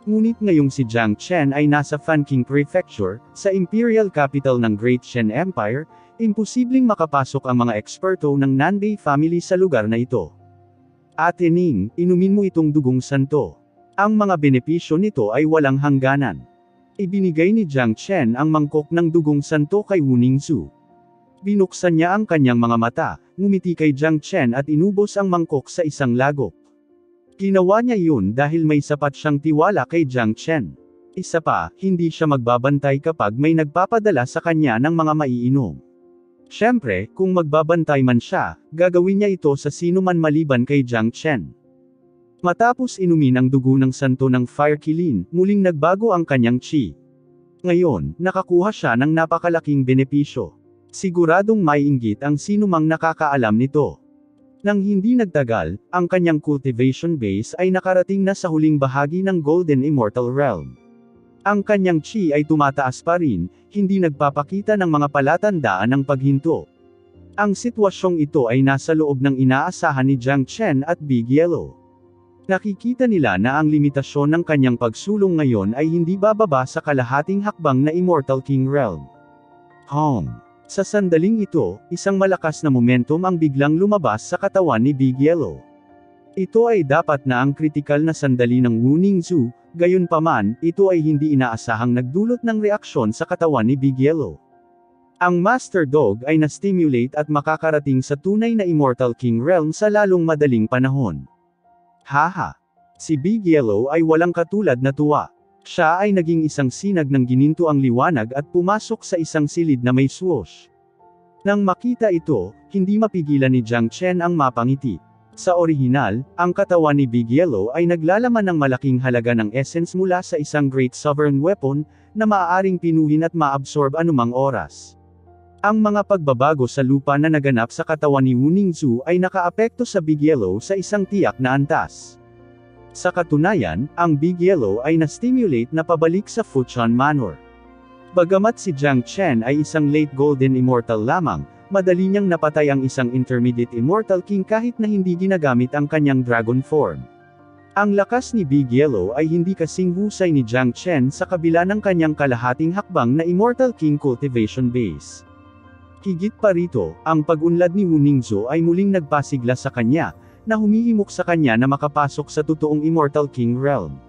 Ngunit ngayong si Jiang Chen ay nasa Fanqing Prefecture, sa imperial capital ng Great Shen Empire, imposibleng makapasok ang mga eksperto ng Nanbei family sa lugar na ito. Ate Ning, inumin mo itong dugong santo. Ang mga benepisyo nito ay walang hangganan. Ibinigay ni Jiang Chen ang mangkok ng dugong santo kay Wu Ningzhu. Binuksan niya ang kanyang mga mata, ngumiti kay Jiang Chen at inubos ang mangkok sa isang lagop. Ginawa niya yun dahil may sapat siyang tiwala kay Jiang Chen. Isa pa, hindi siya magbabantay kapag may nagpapadala sa kanya ng mga maiinom. Siyempre, kung magbabantay man siya, gagawin niya ito sa sino man maliban kay Jiang Chen. Matapos inumin ang dugo ng santo ng Fire Qilin, muling nagbago ang kanyang chi. Ngayon, nakakuha siya ng napakalaking benepisyo. Siguradong maiinggit ang sinumang nakakaalam nito. Nang hindi nagtagal, ang kanyang cultivation base ay nakarating na sa huling bahagi ng Golden Immortal Realm. Ang kanyang chi ay tumataas pa rin, hindi nagpapakita ng mga palatandaan ng paghinto. Ang sitwasyong ito ay nasa loob ng inaasahan ni Jiang Chen at Big Yellow. Nakikita nila na ang limitasyon ng kanyang pagsulong ngayon ay hindi bababa sa kalahating hakbang na Immortal King Realm. Sa sandaling ito, isang malakas na momentum ang biglang lumabas sa katawan ni Big Yellow. Ito ay dapat na ang kritikal na sandali ng Wu Ningzhu, gayunpaman, ito ay hindi inaasahang nagdulot ng reaksyon sa katawan ni Big Yellow. Ang Master Dog ay na-stimulate at makakarating sa tunay na Immortal King Realm sa lalong madaling panahon. Haha! Si Big Yellow ay walang katulad na tuwa. Siya ay naging isang sinag ng gininto ang liwanag at pumasok sa isang silid na may swoosh. Nang makita ito, hindi mapigilan ni Jiang Chen ang mapangiti. Sa orihinal, ang katawan ni Big Yellow ay naglalaman ng malaking halaga ng essence mula sa isang Great Sovereign Weapon, na maaaring pinuhin at maabsorb anumang oras. Ang mga pagbabago sa lupa na naganap sa katawan ni Wu Ningzhu ay nakaapekto sa Big Yellow sa isang tiyak na antas. Sa katunayan, ang Big Yellow ay na-stimulate na pabalik sa Fuchan Manor. Bagamat si Jiang Chen ay isang late Golden Immortal lamang, madali niyang napatay ang isang Intermediate Immortal King kahit na hindi ginagamit ang kanyang dragon form. Ang lakas ni Big Yellow ay hindi kasing husay ni Jiang Chen sa kabila ng kanyang kalahating hakbang na Immortal King cultivation base. Higit pa rito, ang pag-unlad ni Wu Ningzhu ay muling nagpasigla sa kanya, na humihimok sa kanya na makapasok sa totoong Immortal King Realm.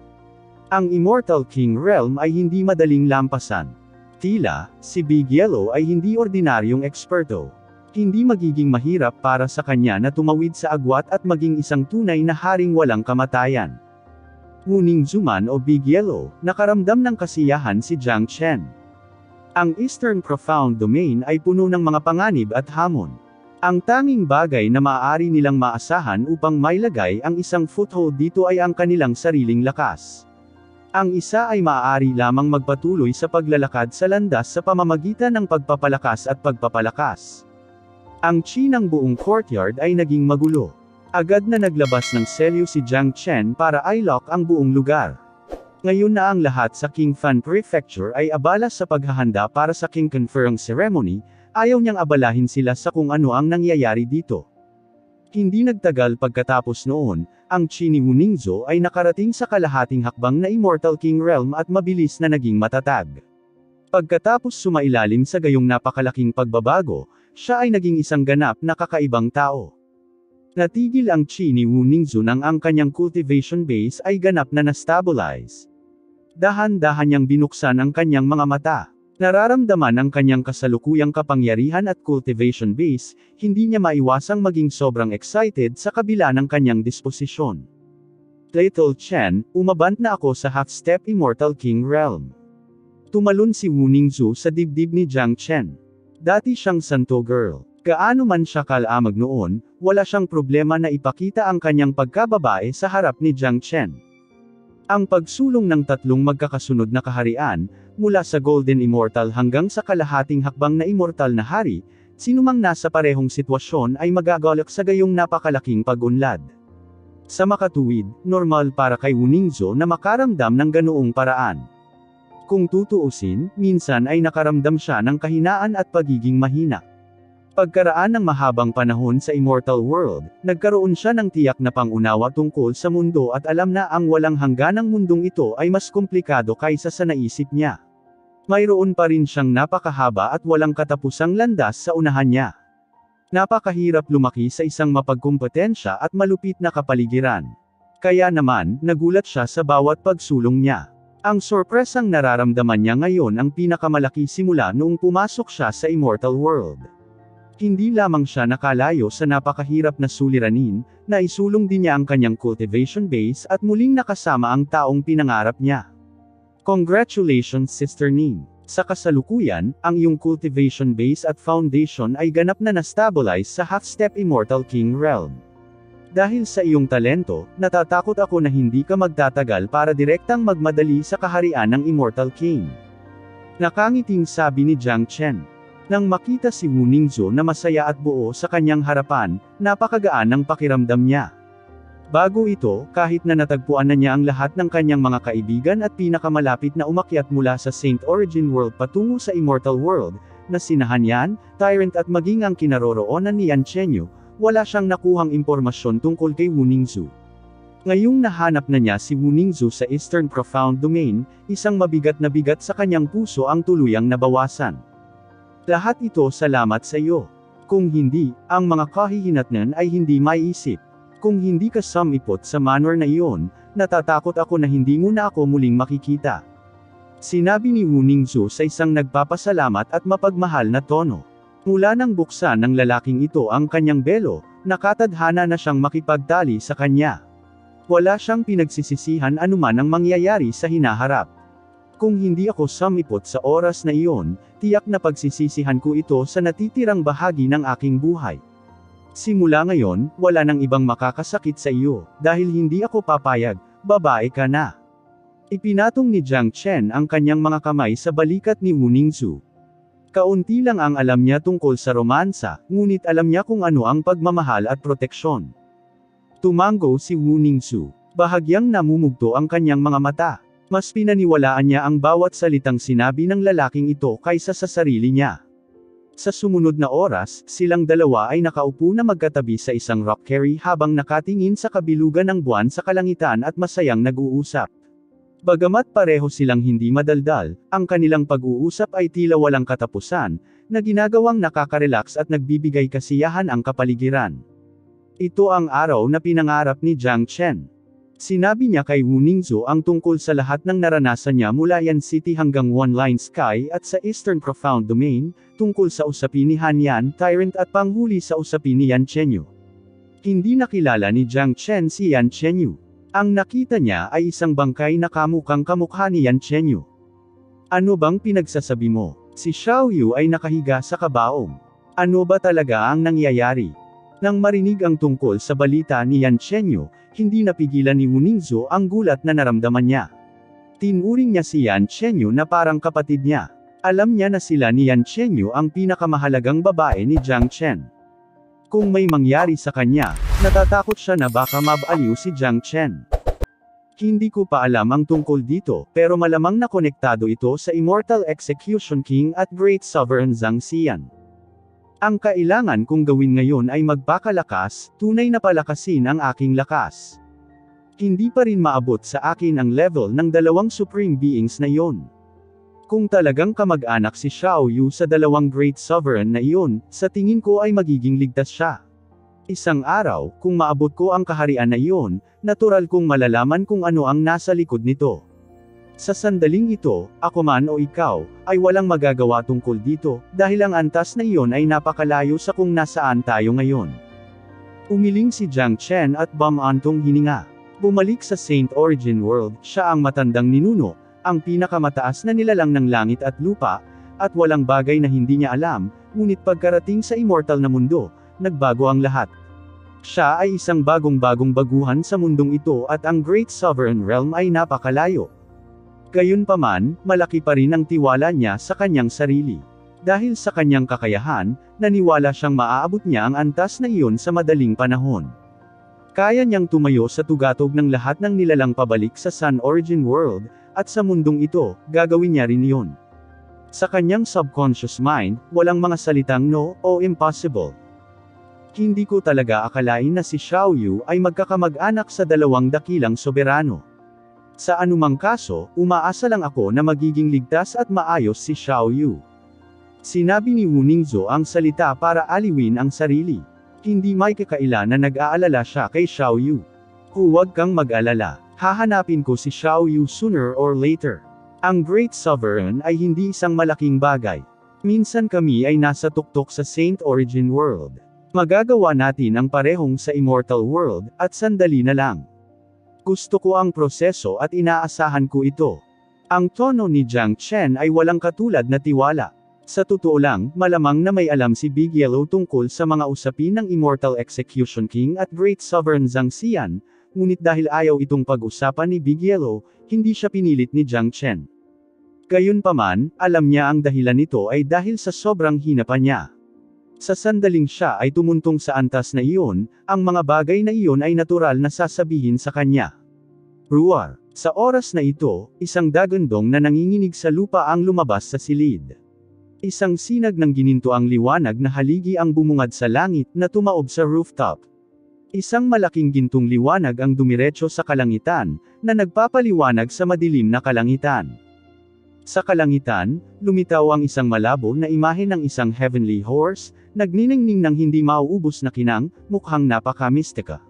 Ang Immortal King Realm ay hindi madaling lampasan. Tila, si Big Yellow ay hindi ordinaryong eksperto. Hindi magiging mahirap para sa kanya na tumawid sa agwat at maging isang tunay na haring walang kamatayan. Wu Ningzhu man o Big Yellow, nakaramdam ng kasiyahan si Jiang Chen. Ang Eastern Profound Domain ay puno ng mga panganib at hamon. Ang tanging bagay na maaari nilang maasahan upang mailagay ang isang foothold dito ay ang kanilang sariling lakas. Ang isa ay maaari lamang magpatuloy sa paglalakad sa landas sa pamamagitan ng pagpapalakas at pagpapalakas. Ang chi ng buong courtyard ay naging magulo. Agad na naglabas ng selyo si Jiang Chen para i-lock ang buong lugar. Ngayon na ang lahat sa King Fan Prefecture ay abala sa paghahanda para sa King Conferring Ceremony, ayaw niyang abalahin sila sa kung ano ang nangyayari dito. Hindi nagtagal pagkatapos noon, ang chi ni Wu Ningzhou ay nakarating sa kalahating hakbang na Immortal King Realm at mabilis na naging matatag. Pagkatapos sumailalim sa gayong napakalaking pagbabago, siya ay naging isang ganap na kakaibang tao. Natigil ang chi ni Wu Ningzhou nang ang kanyang cultivation base ay ganap na na-stabilize. Dahan-dahan niyang binuksan ang kanyang mga mata. Nararamdaman ang kanyang kasalukuyang kapangyarihan at cultivation base, hindi niya maiwasang maging sobrang excited sa kabila ng kanyang disposisyon. Little Chen, umabant na ako sa half-step Immortal King Realm. Tumalon si Wu Ningzhou sa dibdib ni Jiang Chen. Dati siyang santo girl. Gaano man siya kalamag noon, wala siyang problema na ipakita ang kanyang pagkababae sa harap ni Jiang Chen. Ang pagsulong ng tatlong magkakasunod na kaharian, mula sa Golden Immortal hanggang sa kalahating hakbang na Immortal na hari, sinumang nasa parehong sitwasyon ay magagalak sa gayong napakalaking pag-unlad. Sa makatuwid, normal para kay Wu Ningzhou na makaramdam ng ganoong paraan. Kung tutuusin, minsan ay nakaramdam siya ng kahinaan at pagiging mahina. Pagkaraan ng mahabang panahon sa Immortal World, nagkaroon siya ng tiyak na pangunawa tungkol sa mundo at alam na ang walang hangganang mundong ito ay mas komplikado kaysa sa naisip niya. Mayroon pa rin siyang napakahaba at walang katapusang landas sa unahan niya. Napakahirap lumaki sa isang mapagkumpetensya at malupit na kapaligiran. Kaya naman, nagulat siya sa bawat pagsulong niya. Ang sorpresang nararamdaman niya ngayon ang pinakamalaki simula noong pumasok siya sa Immortal World. Hindi lamang siya nakalayo sa napakahirap na suliranin, naisulong din niya ang kanyang cultivation base at muling nakasama ang taong pinangarap niya. Congratulations Sister Ning! Sa kasalukuyan, ang iyong cultivation base at foundation ay ganap na na-stabilize sa half-step Immortal King Realm. Dahil sa iyong talento, natatakot ako na hindi ka magtatagal para direktang magmadali sa kaharian ng Immortal King. Nakangiting sabi ni Jiang Chen. Nang makita si Wu Ningzhou na masaya at buo sa kanyang harapan, napakagaan ng pakiramdam niya. Bago ito, kahit na natagpuan na niya ang lahat ng kanyang mga kaibigan at pinakamalapit na umakyat mula sa Saint Origin World patungo sa Immortal World, na sina Han Yan, Tyrant at maging ang kinaroroonan ni Yan Chenyu, wala siyang nakuhang impormasyon tungkol kay Wu Ningzhou. Ngayong nahanap na niya si Wu Ningzhou sa Eastern Profound Domain, isang mabigat na bigat sa kanyang puso ang tuluyang nabawasan. Lahat ito salamat sa iyo. Kung hindi, ang mga kahihinatnan ay hindi maiisip. Kung hindi ka sumipot sa manner na iyon, natatakot ako na hindi mo na ako muling makikita. Sinabi ni Wu Ningzhou sa isang nagpapasalamat at mapagmahal na tono. Mula nang buksan ng lalaking ito ang kanyang belo, nakatadhana na siyang makipagtali sa kanya. Wala siyang pinagsisisihan anuman ang mangyayari sa hinaharap. Kung hindi ako sumipot sa oras na iyon, tiyak na pagsisisihan ko ito sa natitirang bahagi ng aking buhay. Simula ngayon, wala nang ibang makakasakit sa iyo, dahil hindi ako papayag, babae ka na. Ipinatong ni Jiang Chen ang kanyang mga kamay sa balikat ni Wu Ningzhou. Kaunti lang ang alam niya tungkol sa romansa, ngunit alam niya kung ano ang pagmamahal at proteksyon. Tumango si Wu Ningzhou. Bahagyang namumugto ang kanyang mga mata. Mas pinaniwalaan niya ang bawat salitang sinabi ng lalaking ito kaysa sa sarili niya. Sa sumunod na oras, silang dalawa ay nakaupo na magkatabi sa isang rock quarry habang nakatingin sa kabilugan ng buwan sa kalangitan at masayang nag-uusap. Bagamat pareho silang hindi madaldal, ang kanilang pag-uusap ay tila walang katapusan, na ginagawang nakaka-relax at nagbibigay kasiyahan ang kapaligiran. Ito ang araw na pinangarap ni Jiang Chen. Sinabi niya kay Wu Ningzhou ang tungkol sa lahat ng naranasan niya mula Yan City hanggang One Line Sky at sa Eastern Profound Domain, tungkol sa usapin ni Han Yan, Tyrant at panghuli sa usapin ni Yan Chenyu. Hindi nakilala ni Jiang Chen si Yan Chenyu. Ang nakita niya ay isang bangkay na kamukhang kamukha ni Yan Chenyu. Ano bang pinagsasabi mo? Si Xiao Yu ay nakahiga sa kabaong. Ano ba talaga ang nangyayari? Nang marinig ang tungkol sa balita ni Yan Chenyo, hindi napigilan ni Wuningzo ang gulat na naramdaman niya. Tinuring niya si Yan Chenyo na parang kapatid niya. Alam niya na sila ni Yan Chenyo ang pinakamahalagang babae ni Jiang Chen. Kung may mangyari sa kanya, natatakot siya na baka mabaliw si Jiang Chen. Hindi ko pa alam ang tungkol dito, pero malamang na konektado ito sa Immortal Execution King at Great Sovereign Zhang Xian. Ang kailangan kong gawin ngayon ay magpakalakas, tunay na palakasin ang aking lakas. Hindi pa rin maabot sa akin ang level ng dalawang Supreme Beings na iyon. Kung talagang kamag-anak si Xiao Yu sa dalawang Great Sovereign na iyon, sa tingin ko ay magiging ligtas siya. Isang araw, kung maabot ko ang kaharian na iyon, natural kong malalaman kung ano ang nasa likod nito. Sa sandaling ito, ako man o ikaw, ay walang magagawa tungkol dito, dahil ang antas na iyon ay napakalayo sa kung nasaan tayo ngayon. Umiling si Jiang Chen at bumantong hininga. Bumalik sa Saint Origin World, siya ang matandang ninuno, ang pinakamataas na nilalang ng langit at lupa, at walang bagay na hindi niya alam, ngunit pagkarating sa immortal na mundo, nagbago ang lahat. Siya ay isang bagong-bagong baguhan sa mundong ito at ang Great Sovereign Realm ay napakalayo. Gayunpaman, malaki pa rin ang tiwala niya sa kanyang sarili. Dahil sa kanyang kakayahan, naniwala siyang maaabot niya ang antas na iyon sa madaling panahon. Kaya niyang tumayo sa tugatog ng lahat ng nilalang pabalik sa Sun Origin World, at sa mundong ito, gagawin niya rin iyon. Sa kanyang subconscious mind, walang mga salitang no, o impossible. Hindi ko talaga akalain na si Xiao Yu ay magkakamag-anak sa dalawang dakilang soberano. Sa anumang kaso, umaasa lang ako na magiging ligtas at maayos si Xiao Yu. Sinabi ni Wuningzo ang salita para aliwin ang sarili. Hindi may kakaila na nag-aalala siya kay Xiao Yu. Huwag kang mag-alala, hahanapin ko si Xiao Yu sooner or later. Ang Great Sovereign ay hindi isang malaking bagay. Minsan kami ay nasa tuktok sa Saint Origin World. Magagawa natin ang parehong sa Immortal World, at sandali na lang. Gusto ko ang proseso at inaasahan ko ito. Ang tono ni Jiang Chen ay walang katulad na tiwala. Sa totoo lang, malamang na may alam si Big Yellow tungkol sa mga usapin ng Immortal Execution King at Great Sovereign Zhang Xian, ngunit dahil ayaw itong pag-usapan ni Big Yellow, hindi siya pinilit ni Jiang Chen. Gayunpaman, alam niya ang dahilan nito ay dahil sa sobrang hina pa niya. Sa sandaling siya ay tumuntong sa antas na iyon, ang mga bagay na iyon ay natural na sasabihin sa kanya. Ruar. Sa oras na ito, isang dagandong na nanginginig sa lupa ang lumabas sa silid. Isang sinag ng gininto ang liwanag na haligi ang bumungad sa langit na tumaob sa rooftop. Isang malaking gintong liwanag ang dumiretso sa kalangitan, na nagpapaliwanag sa madilim na kalangitan. Sa kalangitan, lumitaw ang isang malabo na imahe ng isang heavenly horse, nagniningning ng hindi mauubos na kinang, mukhang napaka-mistika.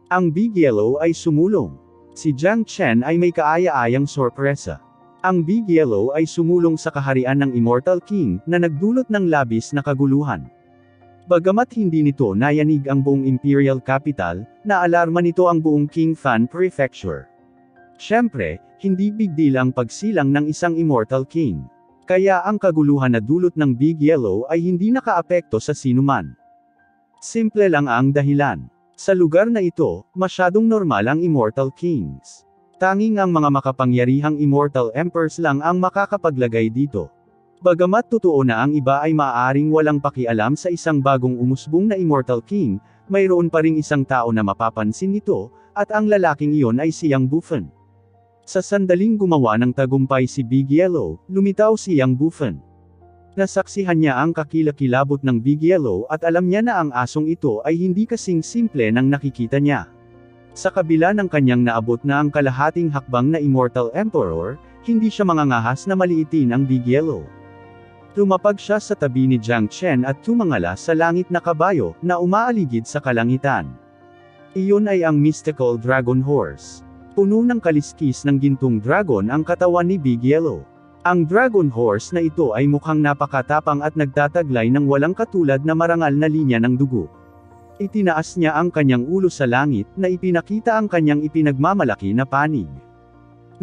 Ang Big Yellow ay sumulong. Si Jiang Chen ay may kaaya-ayang sorpresa. Ang Big Yellow ay sumulong sa kaharian ng Immortal King, na nagdulot ng labis na kaguluhan. Bagamat hindi nito nayanig ang buong Imperial Capital, naalarma nito ang buong King Fan Prefecture. Siyempre, hindi big deal ang pagsilang ng isang Immortal King. Kaya ang kaguluhan na dulot ng Big Yellow ay hindi nakaapekto sa sinuman. Simple lang ang dahilan. Sa lugar na ito, masyadong normal ang Immortal Kings. Tanging ang mga makapangyarihang Immortal Emperors lang ang makakapaglagay dito. Bagamat totoo na ang iba ay maaaring walang pakialam sa isang bagong umusbong na Immortal King, mayroon pa ring isang tao na mapapansin nito, at ang lalaking iyon ay si Yang Bufen. Sa sandaling gumawa ng tagumpay si Big Yellow, lumitaw si Yang Bufen. Nasaksihan niya ang kakilakilabot ng Big Yellow at alam niya na ang asong ito ay hindi kasing simple ng nakikita niya. Sa kabila ng kanyang naabot na ang kalahating hakbang na Immortal Emperor, hindi siya mangangahas na maliitin ang Big Yellow. Lumapag siya sa tabi ni Jiang Chen at tumangala sa langit na kabayo, na umaaligid sa kalangitan. Iyon ay ang Mystical Dragon Horse. Puno ng kaliskis ng gintong dragon ang katawan ni Big Yellow. Ang Dragon Horse na ito ay mukhang napakatapang at nagtataglay ng walang katulad na marangal na linya ng dugo. Itinaas niya ang kanyang ulo sa langit, na ipinakita ang kanyang ipinagmamalaki na panig.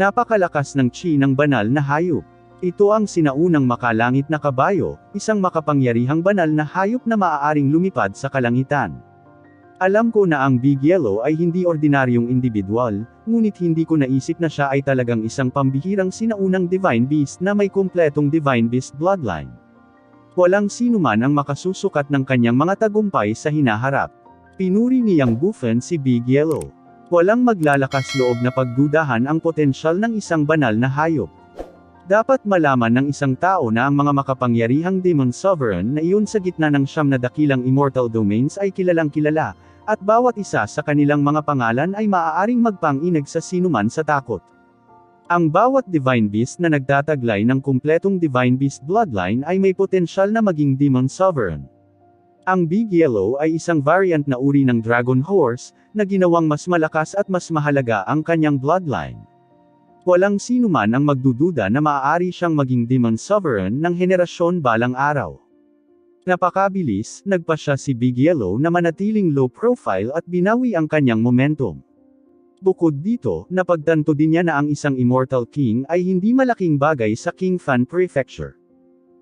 Napakalakas ng chi ng banal na hayop. Ito ang sinaunang makalangit na kabayo, isang makapangyarihang banal na hayop na maaaring lumipad sa kalangitan. Alam ko na ang Big Yellow ay hindi ordinaryong individual, ngunit hindi ko naisip na siya ay talagang isang pambihirang sinaunang Divine Beast na may kumpletong Divine Beast bloodline. Walang sinuman ang makasusukat ng kanyang mga tagumpay sa hinaharap. Pinuri niyang Buffen si Big Yellow. Walang maglalakas loob na pagdudahan ang potensyal ng isang banal na hayop. Dapat malaman ng isang tao na ang mga makapangyarihang Demon Sovereign na iyon sa gitna ng 9 na dakilang immortal domains ay kilalang kilala, at bawat isa sa kanilang mga pangalan ay maaaring magpang-inag sa sinuman sa takot. Ang bawat Divine Beast na nagtataglay ng kumpletong Divine Beast bloodline ay may potensyal na maging Demon Sovereign. Ang Big Yellow ay isang variant na uri ng Dragon Horse, na ginawang mas malakas at mas mahalaga ang kanyang bloodline. Walang sinuman ang magdududa na maaari siyang maging Demon Sovereign ng henerasyon balang araw. Napakabilis, nagpasya si Big Yellow na manatiling low profile at binawi ang kanyang momentum. Bukod dito, napagtanto din niya na ang isang Immortal King ay hindi malaking bagay sa King Fan Prefecture.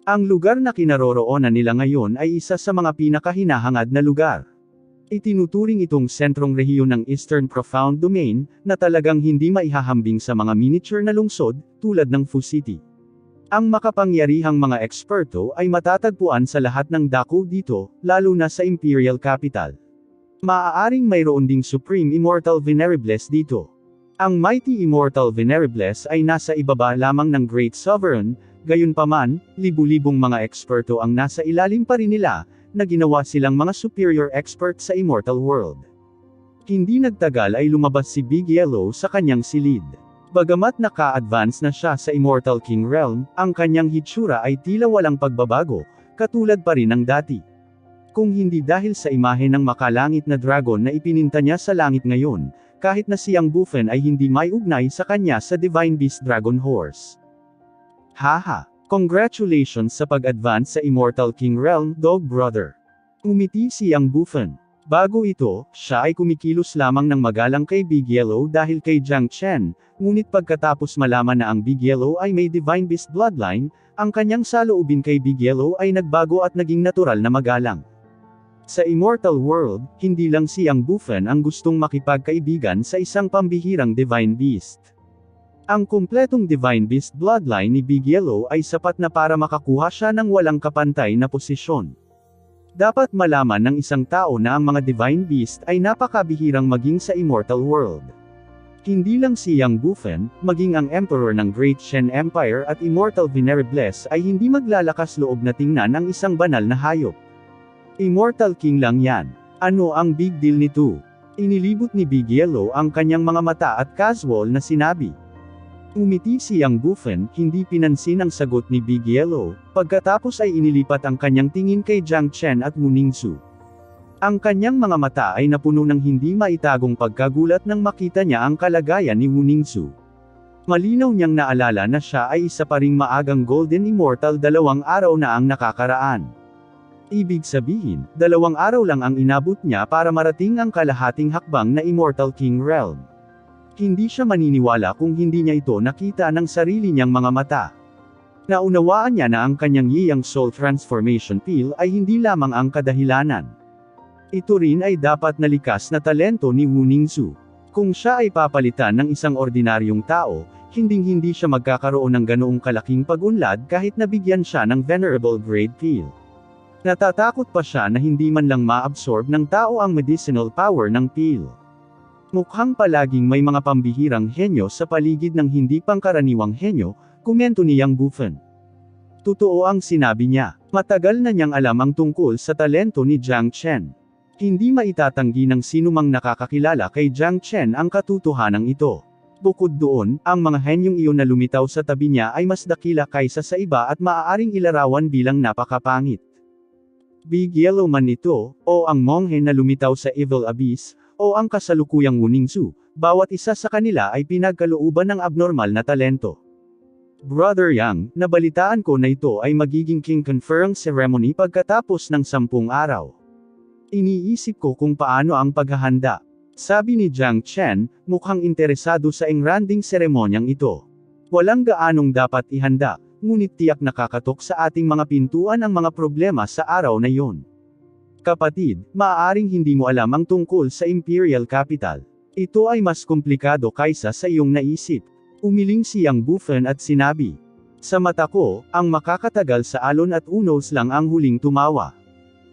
Ang lugar na kinaroroonan nila ngayon ay isa sa mga pinakahinahangad na lugar. Itinuturing itong sentrong rehiyon ng Eastern Profound Domain, na talagang hindi maihahambing sa mga miniature na lungsod, tulad ng Fu City. Ang makapangyarihang mga eksperto ay matatagpuan sa lahat ng dako dito, lalo na sa Imperial Capital. Maaaring mayroon ding Supreme Immortal Venerables dito. Ang Mighty Immortal Venerables ay nasa ibaba lamang ng Great Sovereign, gayunpaman, libu-libong mga eksperto ang nasa ilalim pa rin nila, na ginawa silang mga superior expert sa Immortal World. Hindi nagtagal ay lumabas si Big Yellow sa kanyang silid. Bagamat naka-advance na siya sa Immortal King Realm, ang kanyang hitsura ay tila walang pagbabago, katulad pa rin ng dati. Kung hindi dahil sa imahe ng makalangit na dragon na ipininta niya sa langit ngayon, kahit na siyang Buffen ay hindi may ugnay sa kanya sa Divine Beast Dragon Horse. Haha! Congratulations sa pag-advance sa Immortal King Realm, Dog Brother. Umiti siyang Buffen. Bago ito, siya ay kumikilos lamang ng magalang kay Big Yellow dahil kay Jiang Chen, ngunit pagkatapos malaman na ang Big Yellow ay may Divine Beast bloodline, ang kanyang saloobin kay Big Yellow ay nagbago at naging natural na magalang. Sa Immortal World, hindi lang siyang Buffen ang gustong makipagkaibigan sa isang pambihirang Divine Beast. Ang kumpletong Divine Beast bloodline ni Big Yellow ay sapat na para makakuha siya ng walang kapantay na posisyon. Dapat malaman ng isang tao na ang mga Divine Beast ay napakabihirang maging sa Immortal World. Hindi lang siyang Buffen, maging ang Emperor ng Great Shen Empire at Immortal Venerables ay hindi maglalakas loob na tingnan ang isang banal na hayop. Immortal King lang yan. Ano ang big deal nito? Inilibot ni Big Yellow ang kanyang mga mata at casual na sinabi. Umiti siyang Buffen, hindi pinansin ang sagot ni Big Yellow, pagkatapos ay inilipat ang kanyang tingin kay Jiang Chen at Wu Ningzu. Ang kanyang mga mata ay napuno ng hindi maitagong pagkagulat nang makita niya ang kalagayan ni Wu Ningzu. Malinaw niyang naalala na siya ay isa pa ring maagang Golden Immortal 2 araw na ang nakakaraan. Ibig sabihin, 2 araw lang ang inabot niya para marating ang kalahating hakbang na Immortal King Realm. Hindi siya maniniwala kung hindi niya ito nakita ng sarili niyang mga mata. Naunawaan niya na ang kanyang Yang Soul Transformation Peel ay hindi lamang ang kadahilanan. Ito rin ay dapat na likas na talento ni Wu Ningzu. Kung siya ay papalitan ng isang ordinaryong tao, hinding-hindi siya magkakaroon ng ganoong kalaking pag-unlad kahit nabigyan siya ng Venerable Grade Peel. Natatakot pa siya na hindi man lang ma-absorb ng tao ang medicinal power ng peel. Mukhang palaging may mga pambihirang henyo sa paligid ng hindi pangkaraniwang henyo, komento ni Yang Buffen. Totoo ang sinabi niya. Matagal na niyang alam ang tungkol sa talento ni Jiang Chen. Hindi maitatanggi ng sinumang nakakakilala kay Jiang Chen ang katotohanan ito. Bukod doon, ang mga henyong iyon na lumitaw sa tabi niya ay mas dakila kaysa sa iba at maaaring ilarawan bilang napakapangit. Big Yellow man ito, o ang monghe na lumitaw sa Evil Abyss, o ang kasalukuyang Wu Ningzu, bawat isa sa kanila ay pinagkalooban ng abnormal na talento. Brother Yang, nabalitaan ko na ito ay magiging King Conferring Ceremony pagkatapos ng 10 araw. Iniisip ko kung paano ang paghahanda. Sabi ni Jiang Chen, mukhang interesado sa engranding seremonyang ito. Walang gaanong dapat ihanda, ngunit tiyak nakakatok sa ating mga pintuan ang mga problema sa araw na iyon. Kapatid, maaaring hindi mo alam ang tungkol sa Imperial Capital. Ito ay mas komplikado kaysa sa iyong naisip. Umiling si Yang Bufan at sinabi, "Sa mata ko, ang makakatagal sa alon at unos lang ang huling tumawa."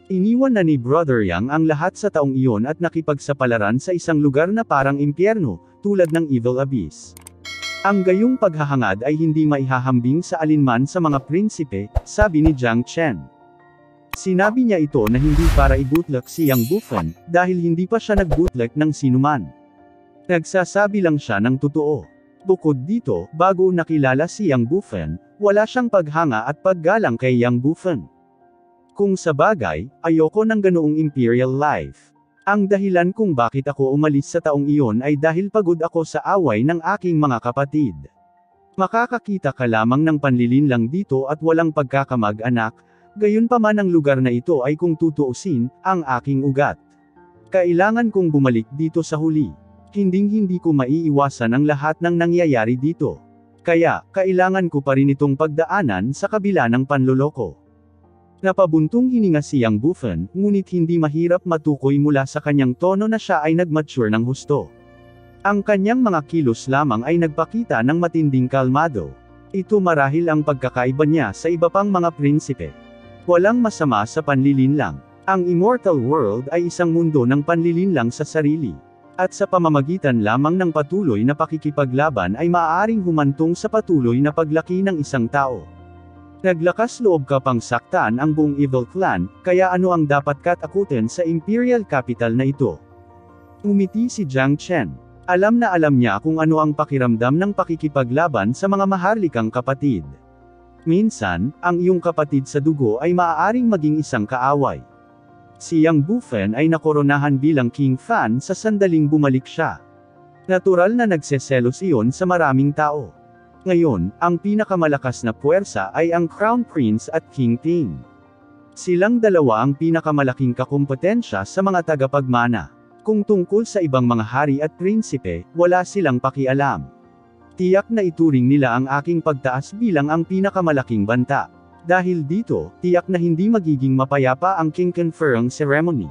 Iniwan na ni Brother Yang ang lahat sa taong iyon at nakipagsapalaran sa isang lugar na parang impyerno, tulad ng Evil Abyss. Ang gayong paghahangad ay hindi maihahambing sa alinman sa mga prinsipe, sabi ni Jiang Chen. Sinabi niya ito na hindi para ibutlak si Yang Bufan, dahil hindi pa siya nagbutlak ng sinuman. Nagsasabi lang siya ng totoo. Bukod dito, bago nakilala si Yang Bufan, wala siyang paghanga at paggalang kay Yang Bufan. Kung sa bagay, ayoko ng ganoong imperial life. Ang dahilan kung bakit ako umalis sa taong iyon ay dahil pagod ako sa away ng aking mga kapatid. Makakakita ka lamang ng panlilinlang dito at walang pagkakamag-anak, gayunpaman ang lugar na ito ay kung tutuusin, ang aking ugat. Kailangan kong bumalik dito sa huli. Hinding-hindi ko maiiwasan ang lahat ng nangyayari dito. Kaya, kailangan ko pa rin itong pagdaanan sa kabila ng panloloko. Napabuntong hininga si Yang Bufan, ngunit hindi mahirap matukoy mula sa kanyang tono na siya ay nagmature ng husto. Ang kanyang mga kilos lamang ay nagpakita ng matinding kalmado. Ito marahil ang pagkakaiba niya sa iba pang mga prinsipe. Walang masama sa panlilinlang. Ang immortal world ay isang mundo ng panlilinlang sa sarili. At sa pamamagitan lamang ng patuloy na pakikipaglaban ay maaaring humantong sa patuloy na paglaki ng isang tao. Naglakas loob ka pang saktan ang buong Evil Clan, kaya ano ang dapat katakutin sa Imperial Capital na ito? Umiti si Jiang Chen. Alam na alam niya kung ano ang pakiramdam ng pakikipaglaban sa mga maharlikang kapatid. Minsan, ang iyong kapatid sa dugo ay maaaring maging isang kaaway. Si Yang Bufan ay nakoronahan bilang King Fan sa sandaling bumalik siya. Natural na nagseselos iyon sa maraming tao. Ngayon, ang pinakamalakas na puwersa ay ang Crown Prince at King Ping. Silang dalawa ang pinakamalaking kakumpetensya sa mga tagapagmana. Kung tungkol sa ibang mga hari at prinsipe, wala silang pakialam. Tiyak na ituring nila ang aking pagtaas bilang ang pinakamalaking banta. Dahil dito, tiyak na hindi magiging mapayapa ang King Conferring Ceremony.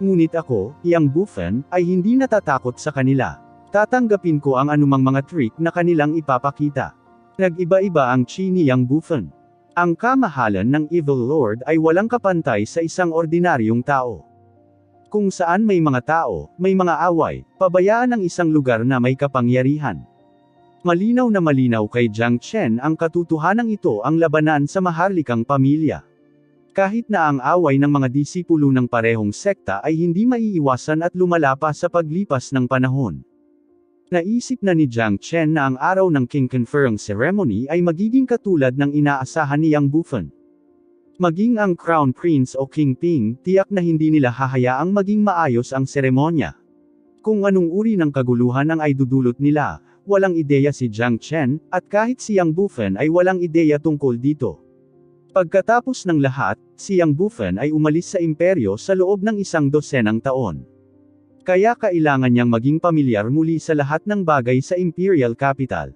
Ngunit ako, Yang Bufan, ay hindi natatakot sa kanila. Tatanggapin ko ang anumang mga trick na kanilang ipapakita. Nag-iba-iba ang chi ni Yang Bufan. Ang kamahalan ng Evil Lord ay walang kapantay sa isang ordinaryong tao. Kung saan may mga tao, may mga away, pabayaan ang isang lugar na may kapangyarihan. Malinaw na malinaw kay Jiang Chen ang katotohanan ito ang labanan sa maharlikang pamilya. Kahit na ang away ng mga disipulo ng parehong sekta ay hindi maiiwasan at lumala pa sa paglipas ng panahon. Naisip na ni Jiang Chen na ang araw ng King Conferring Ceremony ay magiging katulad ng inaasahan ni Yang Bufan. Maging ang Crown Prince o King Ping, tiyak na hindi nila hahayaang maging maayos ang seremonya. Kung anong uri ng kaguluhan ang ay dudulot nila, walang ideya si Jiang Chen, at kahit si Yang Bufan ay walang ideya tungkol dito. Pagkatapos ng lahat, si Yang Bufan ay umalis sa imperyo sa loob ng 100 taon. Kaya kailangan niyang maging pamilyar muli sa lahat ng bagay sa Imperial Capital.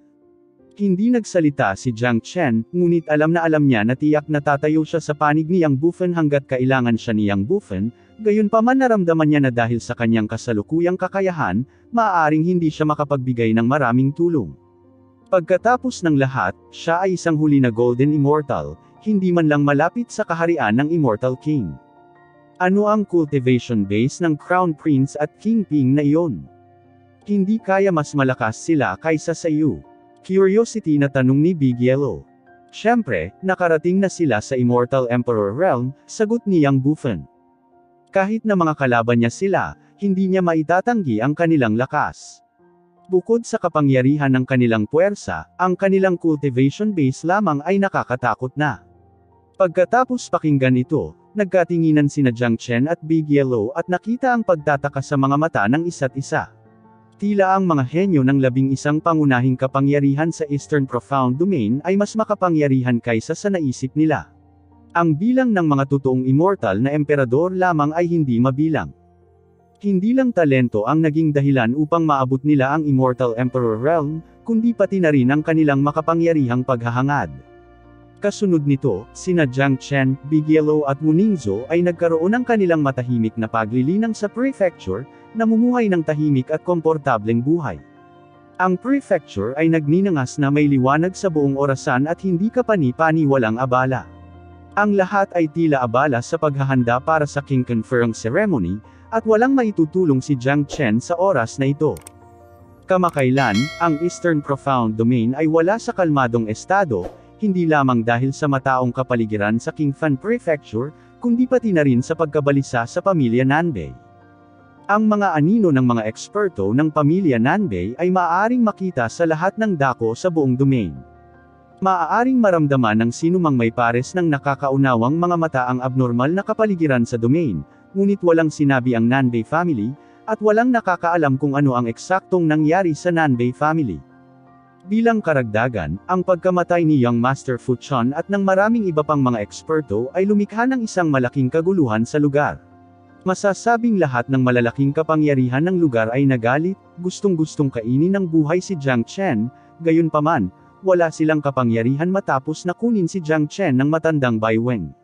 Hindi nagsalita si Jiang Chen, ngunit alam niya na tiyak na tatayo siya sa panig ni Yang Bufan hanggat kailangan siya ni Yang Bufan, gayunpaman naramdaman niya na dahil sa kanyang kasalukuyang kakayahan, maaaring hindi siya makapagbigay ng maraming tulong. Pagkatapos ng lahat, siya ay isang huli na Golden Immortal, hindi man lang malapit sa kaharian ng Immortal King. Ano ang cultivation base ng Crown Prince at King Ping na iyon? Hindi kaya mas malakas sila kaysa sa iyo. Curiosity na tanong ni Big Yellow. Siyempre, nakarating na sila sa Immortal Emperor Realm, sagot ni Yang Bufan. Kahit na mga kalaban niya sila, hindi niya maitatanggi ang kanilang lakas. Bukod sa kapangyarihan ng kanilang puwersa, ang kanilang cultivation base lamang ay nakakatakot na. Pagkatapos pakinggan ito, nagkatinginan sina Jiang Chen at Big Yellow at nakita ang pagtataka sa mga mata ng isa't isa. Tila ang mga henyo ng 11 pangunahing kapangyarihan sa Eastern Profound Domain ay mas makapangyarihan kaysa sa naisip nila. Ang bilang ng mga totoong immortal na emperador lamang ay hindi mabilang. Hindi lang talento ang naging dahilan upang maabot nila ang Immortal Emperor Realm, kundi pati na rin ang kanilang makapangyarihang paghahangad. Kasunod nito, sina Jiang Chen, Big Yellow at Wu Ningzhou ay nagkaroon ng kanilang matahimik na paglilinang sa prefecture, namumuhay ng tahimik at komportableng buhay. Ang prefecture ay nagninangas na may liwanag sa buong orasan at hindi kapani-pani walang abala. Ang lahat ay tila abala sa paghahanda para sa King Conferring Ceremony, at walang maitutulong si Jiang Chen sa oras na ito. Kamakailan, ang Eastern Profound Domain ay wala sa kalmadong estado, hindi lamang dahil sa mataong kapaligiran sa Qingfan Prefecture, kundi pati na rin sa pagkabalisa sa pamilya Nanbei. Ang mga anino ng mga eksperto ng pamilya Nanbei ay maaaring makita sa lahat ng dako sa buong domain. Maaaring maramdaman ng sinumang may pares ng nakakaunawang mga mata ang abnormal na kapaligiran sa domain, ngunit walang sinabi ang Nanbei family, at walang nakakaalam kung ano ang eksaktong nangyari sa Nanbei family. Bilang karagdagan, ang pagkamatay ni Young Master Fu Chun at ng maraming iba pang mga eksperto ay lumikha ng isang malaking kaguluhan sa lugar. Masasabing lahat ng malalaking kapangyarihan ng lugar ay nagalit, gustong-gustong kainin ng buhay si Jiang Chen, gayunpaman, wala silang kapangyarihan matapos na kunin si Jiang Chen ng matandang Bai Weng.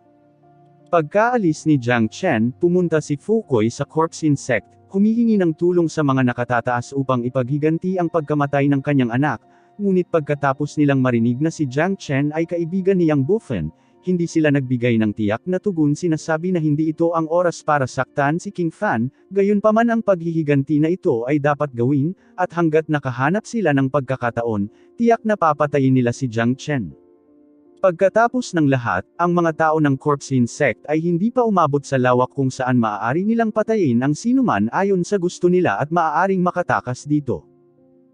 Pagkaalis ni Jiang Chen, pumunta si Fu Kui sa corpse insect, humihingi ng tulong sa mga nakatataas upang ipaghiganti ang pagkamatay ng kanyang anak. Ngunit pagkatapos nilang marinig na si Jiang Chen ay kaibigan ni Yang Bufen, hindi sila nagbigay ng tiyak na tugon. Sinasabi na hindi ito ang oras para saktan si King Fan, gayunpaman ang paghihiganti na ito ay dapat gawin, at hanggat nakahanap sila ng pagkakataon, tiyak na papatayin nila si Jiang Chen. Pagkatapos ng lahat, ang mga tao ng corpse insect ay hindi pa umabot sa lawak kung saan maaari nilang patayin ang sinuman ayon sa gusto nila at maaaring makatakas dito.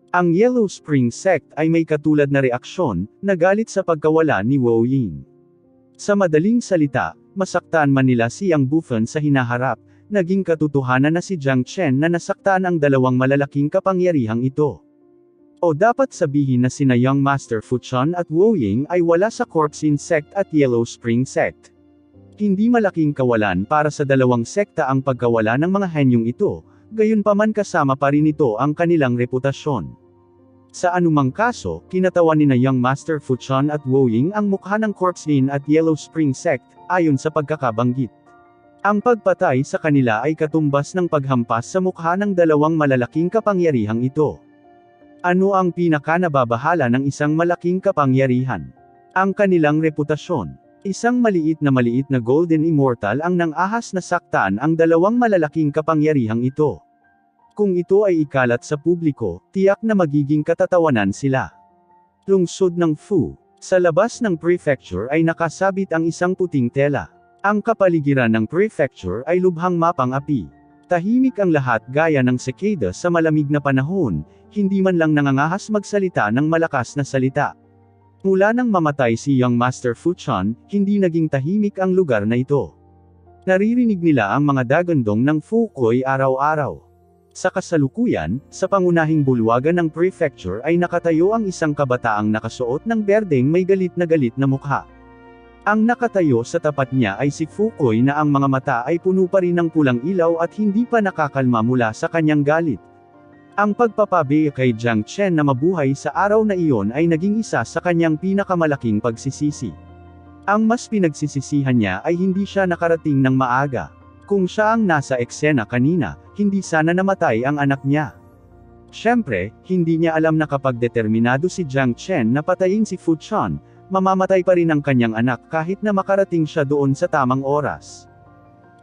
Ang Yellow Spring Sect ay may katulad na reaksyon, nagalit sa pagkawala ni Wu Ying. Sa madaling salita, masaktan man nila si Yang Bufen sa hinaharap, naging katotohanan na si Jiang Chen na nasaktan ang dalawang malalaking kapangyarihang ito. O dapat sabihin na sina Young Master Fu Chun at Wu Ying ay wala sa Corpse Insect at Yellow Spring Sect. Hindi malaking kawalan para sa dalawang sekta ang pagkawala ng mga henyong ito, gayunpaman kasama pa rin ito ang kanilang reputasyon. Sa anumang kaso, kinatawan ni Young Master Fu Chun at Wu Ying ang mukha ng Corpse Inn at Yellow Spring Sect, ayon sa pagkakabanggit. Ang pagpatay sa kanila ay katumbas ng paghampas sa mukha ng dalawang malalaking kapangyarihang ito. Ano ang pinakanababahala ng isang malaking kapangyarihan? Ang kanilang reputasyon. Isang maliit na golden immortal ang nang-ahas na saktan ang dalawang malalaking kapangyarihang ito. Kung ito ay ikalat sa publiko, tiyak na magiging katatawanan sila. Lungsod ng Fu. Sa labas ng prefecture ay nakasabit ang isang puting tela. Ang kapaligiran ng prefecture ay lubhang mapang-api. Tahimik ang lahat gaya ng cicada sa malamig na panahon, hindi man lang nangangahas magsalita ng malakas na salita. Mula nang mamatay si Young Master Fu Chun, hindi naging tahimik ang lugar na ito. Naririnig nila ang mga dagandong ng Fu Kui araw-araw. Sa kasalukuyan, sa pangunahing bulwagan ng prefecture ay nakatayo ang isang kabataang nakasuot ng berdeng may galit na mukha. Ang nakatayo sa tapat niya ay si Fu Kui na ang mga mata ay puno pa rin ng pulang ilaw at hindi pa nakakalma mula sa kanyang galit. Ang pagpapabi kay Jiang Chen na mabuhay sa araw na iyon ay naging isa sa kanyang pinakamalaking pagsisisi. Ang mas pinagsisisihan niya ay hindi siya nakarating ng maaga. Kung siya ang nasa eksena kanina, hindi sana namatay ang anak niya. Siyempre, hindi niya alam na kapag determinado si Jiang Chen na patayin si Fu Chun, mamamatay pa rin ang kanyang anak kahit na makarating siya doon sa tamang oras.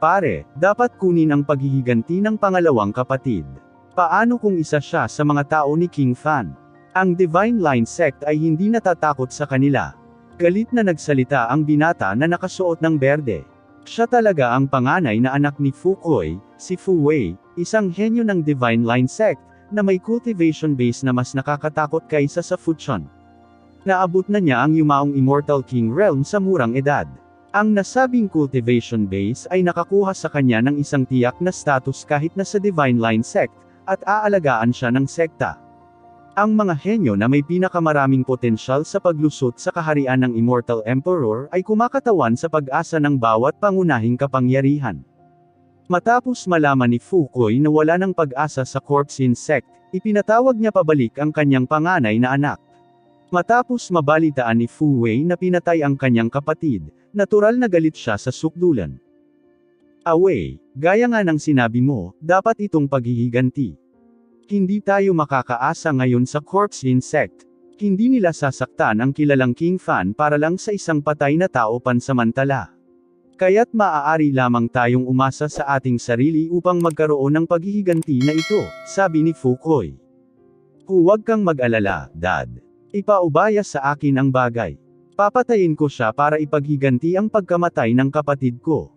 Pare, dapat kunin ang paghihiganti ng pangalawang kapatid. Paano kung isa siya sa mga tao ni King Fan? Ang Divine Line Sect ay hindi natatakot sa kanila. Galit na nagsalita ang binata na nakasuot ng berde. Siya talaga ang panganay na anak ni Fu Kui, si Fu Wei, isang henyo ng Divine Line Sect, na may cultivation base na mas nakakatakot kaysa sa Fu Chun. Naabot na niya ang yumaong Immortal King Realm sa murang edad. Ang nasabing cultivation base ay nakakuha sa kanya ng isang tiyak na status kahit na sa Divine Line Sect, at aalagaan siya ng sekta. Ang mga henyo na may pinakamaraming potensyal sa paglusot sa kaharian ng Immortal Emperor ay kumakatawan sa pag-asa ng bawat pangunahing kapangyarihan. Matapos malaman ni Fu Kui na wala ng pag-asa sa Corpse Insect, ipinatawag niya pabalik ang kanyang panganay na anak. Matapos mabalitaan ni Fu Wei na pinatay ang kanyang kapatid, natural na galit siya sa sukdulan. Wei, gaya nga ng sinabi mo, dapat itong paghihiganti. Hindi tayo makakaasa ngayon sa corpse insect. Hindi nila sasaktan ang kilalang King Fan para lang sa isang patay na tao pansamantala. Kaya't maaari lamang tayong umasa sa ating sarili upang magkaroon ng paghihiganti na ito, sabi ni Fu Koi. Huwag kang mag-alala, Dad. Ipaubaya sa akin ang bagay. Papatayin ko siya para ipaghiganti ang pagkamatay ng kapatid ko.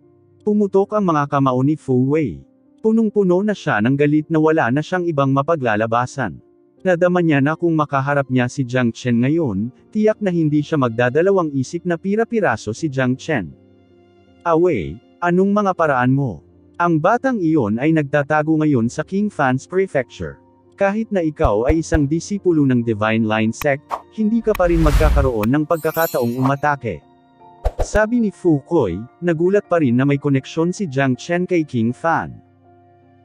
Pumutok ang mga kamao ni Fu Wei. Punong-puno na siya ng galit na wala na siyang ibang mapaglalabasan. Nadama niya na kung makaharap niya si Jiang Chen ngayon, tiyak na hindi siya magdadalawang isip na pira-piraso si Jiang Chen. Wei, anong mga paraan mo? Ang batang iyon ay nagtatago ngayon sa King Fan's Prefecture. Kahit na ikaw ay isang disipulo ng Divine Line Sect, hindi ka pa rin magkakaroon ng pagkakataong umatake. Sabi ni Fu Koi, nagulat pa rin na may koneksyon si Jiang Chen kay King Fan.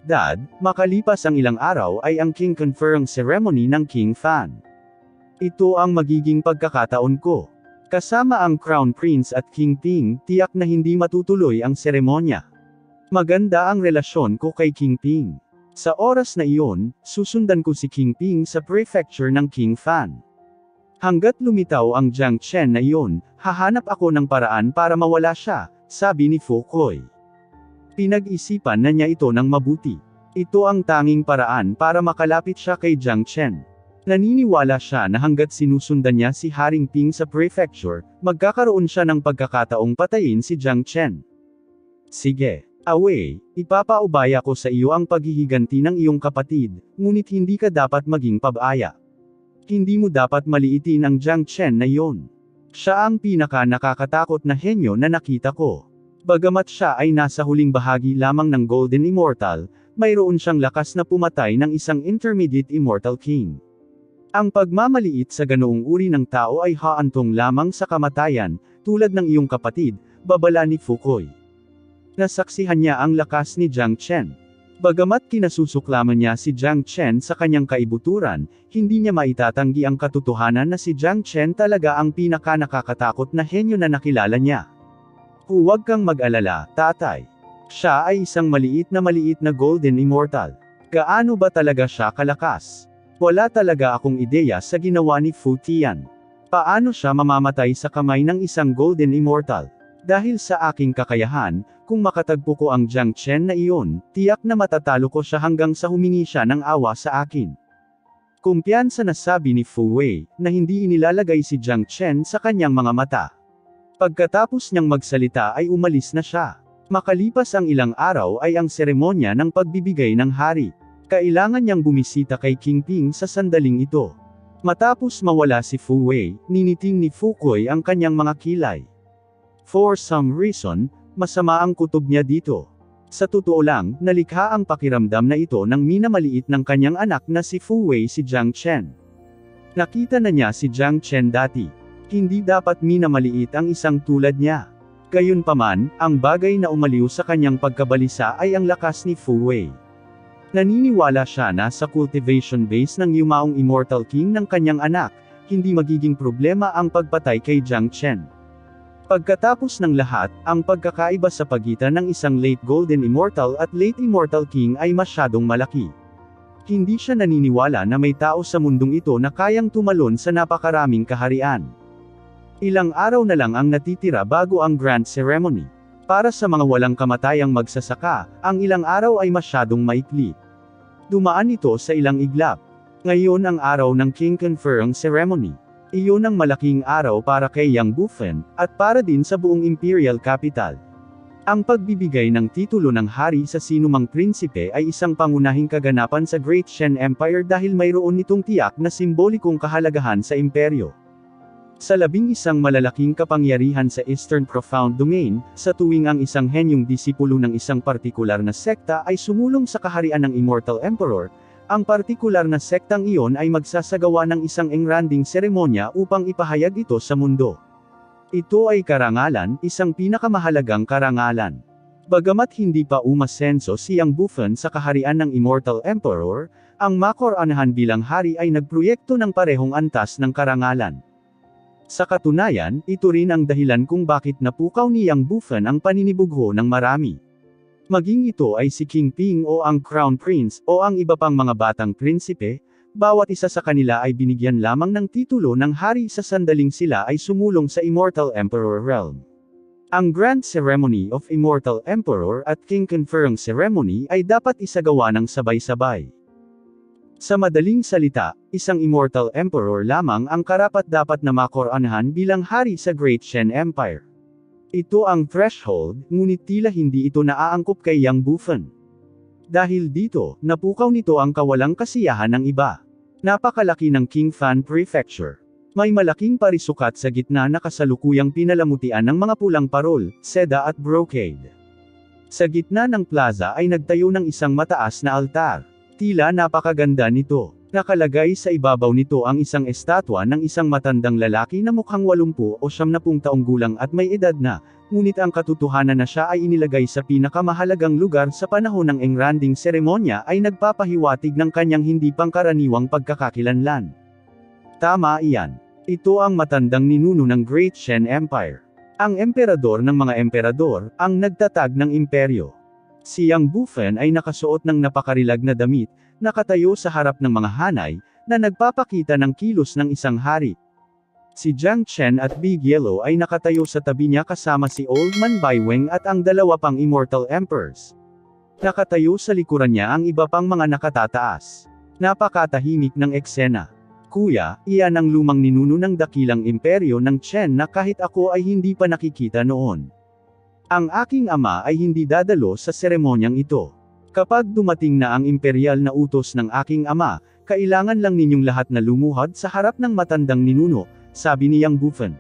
Dad, makalipas ang ilang araw ay ang King Conferring Ceremony ng King Fan. Ito ang magiging pagkakataon ko. Kasama ang Crown Prince at King Ping, tiyak na hindi matutuloy ang seremonya. Maganda ang relasyon ko kay King Ping. Sa oras na iyon, susundan ko si King Ping sa prefecture ng King Fan. Hanggat lumitaw ang Jiang Chen na iyon, hahanap ako ng paraan para mawala siya, sabi ni Fu Koi. Pinag-isipan na niya ito ng mabuti. Ito ang tanging paraan para makalapit siya kay Jiang Chen. Naniniwala siya na hanggat sinusundan niya si Haring Ping sa prefecture, magkakaroon siya ng pagkakataong patayin si Jiang Chen. Sige, Wei, ipapaubaya ko sa iyo ang paghihiganti ng iyong kapatid, ngunit hindi ka dapat maging pabaya. Hindi mo dapat maliitin ang Jiang Chen na iyon. Siya ang pinaka-nakakatakot na henyo na nakita ko. Bagamat siya ay nasa huling bahagi lamang ng Golden Immortal, mayroon siyang lakas na pumatay ng isang Intermediate Immortal King. Ang pagmamaliit sa ganoong uri ng tao ay haantong lamang sa kamatayan, tulad ng iyong kapatid, babala ni Fu Koi. Nasaksihan niya ang lakas ni Jiang Chen. Bagamat kinasusuklaman niya si Jiang Chen sa kanyang kaibuturan, hindi niya maitatanggi ang katotohanan na si Jiang Chen talaga ang pinaka-nakakatakot na henyo na nakilala niya. Huwag kang mag-alala, tatay. Siya ay isang maliit na Golden Immortal. Gaano ba talaga siya kalakas? Wala talaga akong ideya sa ginawa ni Fu Tian. Paano siya mamamatay sa kamay ng isang Golden Immortal? Dahil sa aking kakayahan, kung makatagpo ko ang Jiang Chen na iyon, tiyak na matatalo ko siya hanggang sa humingi siya ng awa sa akin. Kumpiyansa na sabi ni Fu Wei, na hindi inilalagay si Jiang Chen sa kanyang mga mata. Pagkatapos niyang magsalita ay umalis na siya. Makalipas ang ilang araw ay ang seremonya ng pagbibigay ng hari. Kailangan niyang bumisita kay King Ping sa sandaling ito. Matapos mawala si Fu Wei, niniting ni Fu Koi ang kanyang mga kilay. For some reason, masama ang kutob niya dito. Sa totoo lang, nalikha ang pakiramdam na ito ng minamaliit ng kanyang anak na si Fu Wei si Jiang Chen. Nakita na niya si Jiang Chen dati. Hindi dapat minamaliit ang isang tulad niya. Gayunpaman, ang bagay na umaliw sa kanyang pagkabalisa ay ang lakas ni Fu Wei. Naniniwala siya na sa cultivation base ng yumaong Immortal King ng kanyang anak, hindi magiging problema ang pagpatay kay Jiang Chen. Pagkatapos ng lahat, ang pagkakaiba sa pagitan ng isang late Golden Immortal at late Immortal King ay masyadong malaki. Hindi siya naniniwala na may tao sa mundong ito na kayang tumalon sa napakaraming kaharian. Ilang araw na lang ang natitira bago ang Grand Ceremony. Para sa mga walang kamatayang magsasaka, ang ilang araw ay masyadong maikli. Dumaan ito sa ilang iglap. Ngayon ang araw ng King Conferring Ceremony. Iyon ang malaking araw para kay Yang Bufen, at para din sa buong Imperial Capital. Ang pagbibigay ng titulo ng hari sa sinumang prinsipe ay isang pangunahing kaganapan sa Great Shen Empire dahil mayroon nitong tiyak na simbolikong kahalagahan sa imperyo. Sa 11 malalaking kapangyarihan sa Eastern Profound Domain, sa tuwing ang isang henyong disipulo ng isang partikular na sekta ay sumulong sa kaharian ng Immortal Emperor, ang partikular na sektang iyon ay magsasagawa ng isang engranding seremonya upang ipahayag ito sa mundo. Ito ay karangalan, isang pinakamahalagang karangalan. Bagamat hindi pa umasenso si Yang Bufen sa kaharian ng Immortal Emperor, Ang makoronahan bilang hari ay nagproyekto ng parehong antas ng karangalan. Sa katunayan, ito rin ang dahilan kung bakit napukaw ni Yang Bufan ang paninibugho ng marami. Maging ito ay si King Ping o ang Crown Prince, o ang iba pang mga batang prinsipe, bawat isa sa kanila ay binigyan lamang ng titulo ng hari sa sandaling sila ay sumulong sa Immortal Emperor realm. Ang Grand Ceremony of Immortal Emperor at King Conferring Ceremony ay dapat isagawa ng sabay-sabay. Sa madaling salita, isang Immortal Emperor lamang ang karapat-dapat na makoronahan bilang hari sa Great Shen Empire. Ito ang threshold, ngunit tila hindi ito naaangkop kay Yang Bufan. Dahil dito, napukaw nito ang kawalang kasiyahan ng iba. Napakalaki ng King Fan Prefecture. May malaking parisukat sa gitna na kasalukuyang pinalamutian ng mga pulang parol, seda at brocade. Sa gitna ng plaza ay nagtayo ng isang mataas na altar. Tila napakaganda nito. Nakalagay sa ibabaw nito ang isang estatwa ng isang matandang lalaki na mukhang 80 o 70 taong gulang at may edad na, ngunit ang katotohanan na siya ay inilagay sa pinakamahalagang lugar sa panahon ng engranding seremonya ay nagpapahiwatig ng kanyang hindi pangkaraniwang pagkakakilanlan. Tama iyan. Ito ang matandang ninuno ng Great Shen Empire. Ang emperador ng mga emperador, ang nagtatag ng imperyo. Si Yang Bufan ay nakasuot ng napakarilag na damit, nakatayo sa harap ng mga hanay, na nagpapakita ng kilos ng isang hari. Si Jiang Chen at Big Yellow ay nakatayo sa tabi niya kasama si Old Man Baiweng at ang dalawa pang Immortal Emperors. Nakatayo sa likuran niya ang iba pang mga nakatataas. Napakatahimik ng eksena. Kuya, iyan ang lumang ninuno ng dakilang imperyo ng Chen na kahit ako ay hindi pa nakikita noon. Ang aking ama ay hindi dadalo sa seremonyang ito. Kapag dumating na ang imperial na utos ng aking ama, kailangan lang ninyong lahat na lumuhod sa harap ng matandang ninuno, sabi ni Yang Bufan.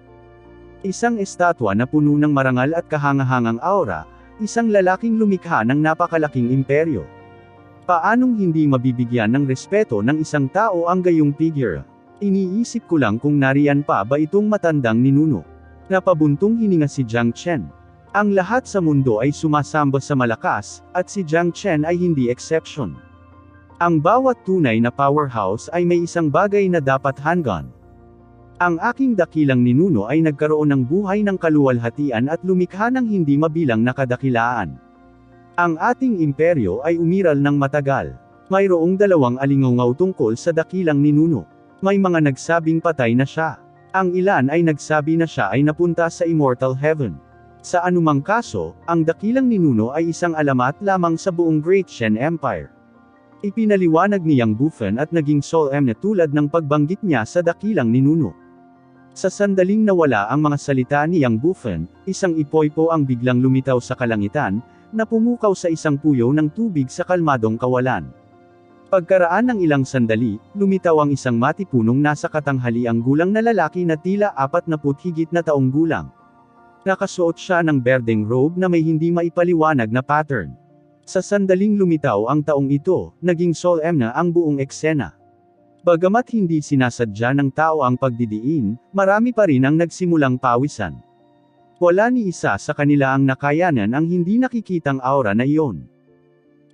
Isang estatwa na puno ng marangal at kahangahangang aura, isang lalaking lumikha ng napakalaking imperyo. Paanong hindi mabibigyan ng respeto ng isang tao ang gayong figure? Iniisip ko lang kung nariyan pa ba itong matandang ninuno. Napabuntong hininga si Jiang Chen. Ang lahat sa mundo ay sumasamba sa malakas, at si Jiang Chen ay hindi exception. Ang bawat tunay na powerhouse ay may isang bagay na dapat hanggan. Ang aking dakilang ninuno ay nagkaroon ng buhay ng kaluwalhatian at lumikha ng hindi mabilang na kadakilaan. Ang ating imperyo ay umiral ng matagal. Mayroong dalawang alingaw tungkol sa dakilang ninuno. May mga nagsabing patay na siya. Ang ilan ay nagsabi na siya ay napunta sa Immortal Heaven. Sa anumang kaso, ang dakilang ninuno ay isang alamat lamang sa buong Great Shen Empire. Ipinaliwanag ni Yang Bufan at naging solemn na tulad ng pagbanggit niya sa dakilang ninuno. Sa sandaling nawala ang mga salita ni Yang Bufan, isang ipoypo ang biglang lumitaw sa kalangitan, na pumukaw sa isang puyo ng tubig sa kalmadong kawalan. Pagkaraan ng ilang sandali, lumitaw ang isang matipunong nasa katanghaliang gulang na lalaki na tila 40 higit na taong gulang. Nakasuot siya ng berdeng robe na may hindi maipaliwanag na pattern. Sa sandaling lumitaw ang taong ito, naging solemn na ang buong eksena. Bagamat hindi sinasadya ng tao ang pagdidiin, marami pa rin ang nagsimulang pawisan. Wala ni isa sa kanila ang nakayanan ang hindi nakikitang aura na iyon.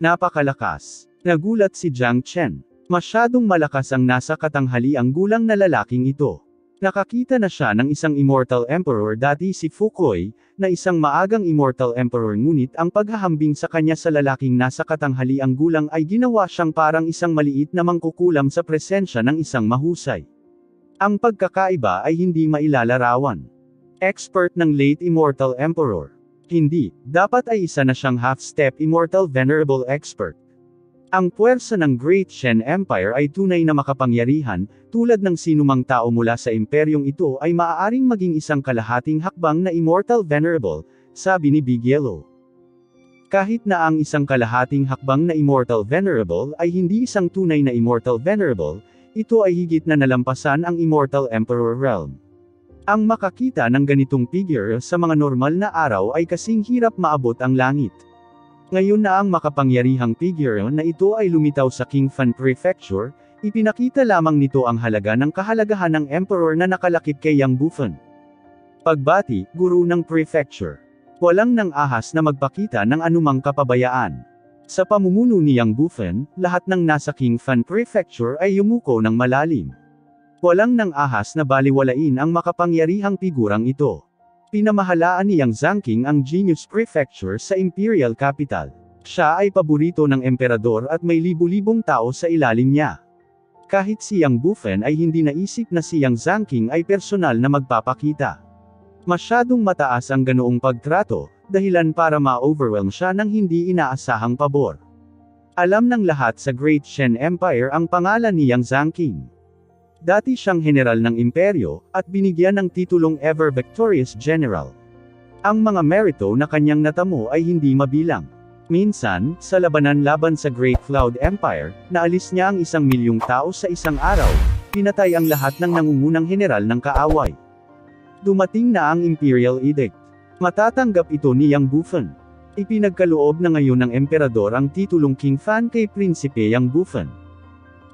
Napakalakas. Nagulat si Jiang Chen. Masyadong malakas ang nasa katanghaliang gulang na lalaking ito. Nakakita na siya ng isang Immortal Emperor dati si Fukoy, na isang maagang Immortal Emperor ngunit ang paghahambing sa kanya sa lalaking nasa katanghaliang gulang ay ginawa siyang parang isang maliit na mangkukulam sa presensya ng isang mahusay. Ang pagkakaiba ay hindi mailalarawan. Expert ng late Immortal Emperor. Hindi, dapat ay isa na siyang half-step Immortal Venerable Expert. Ang puwersa ng Great Shen Empire ay tunay na makapangyarihan, tulad ng sinumang tao mula sa imperyong ito ay maaaring maging isang kalahating hakbang na Immortal Venerable, sabi ni Big Yellow. Kahit na ang isang kalahating hakbang na Immortal Venerable ay hindi isang tunay na Immortal Venerable, ito ay higit na nalampasan ang Immortal Emperor realm. Ang makakita ng ganitong figure sa mga normal na araw ay kasing hirap maabot ang langit. Ngayon na ang makapangyarihang figure na ito ay lumitaw sa King Fan Prefecture, ipinakita lamang nito ang halaga ng kahalagahan ng Emperor na nakalakip kay Yang Bufan. Pagbati, guru ng Prefecture. Walang nang ahas na magpakita ng anumang kapabayaan. Sa pamumuno ni Yang Bufan, lahat ng nasa King Fan Prefecture ay yumuko ng malalim. Walang nang ahas na baliwalain ang makapangyarihang figurang ito. Pinamahalaan ni Yang Zhangqing ang Genius Prefecture sa Imperial Capital. Siya ay paborito ng emperador at may libu-libong tao sa ilalim niya. Kahit si Yang Bufan ay hindi naisip na si Yang Zhangqing ay personal na magpapakita. Masyadong mataas ang ganoong pagtrato, dahilan para ma-overwhelm siya ng hindi inaasahang pabor. Alam ng lahat sa Great Shen Empire ang pangalan ni Yang Zhangqing. Dati siyang general ng imperyo, at binigyan ng titulong Ever Victorious General. Ang mga merito na kanyang natamo ay hindi mabilang. Minsan, sa labanan laban sa Great Cloud Empire, naalis niya ang 1,000,000 tao sa isang araw, pinatay ang lahat ng nangungunang general ng kaaway. Dumating na ang Imperial Edict. Matatanggap ito ni Yang Bufan. Ipinagkaloob na ngayon ng emperador ang titulong King Fan kay Prinsipe Yang Bufan.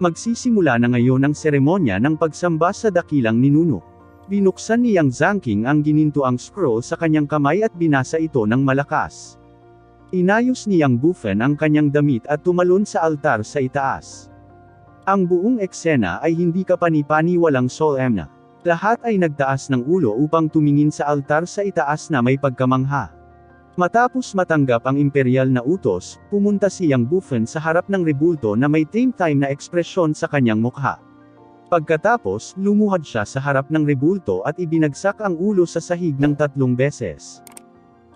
Magsisimula na ngayon ang seremonya ng pagsamba sa dakilang ninuno. Binuksan ni Yang Zhangqing ang ginintuang scroll sa kanyang kamay at binasa ito ng malakas. Inayos ni Yang Bufan ang kanyang damit at tumalon sa altar sa itaas. Ang buong eksena ay hindi kapani-pani walang solemna. Lahat ay nagtaas ng ulo upang tumingin sa altar sa itaas na may pagkamangha. Matapos matanggap ang imperial na utos, pumunta si Yang Bufan sa harap ng rebulto na may time na ekspresyon sa kanyang mukha. Pagkatapos, lumuhad siya sa harap ng rebulto at ibinagsak ang ulo sa sahig ng 3 beses.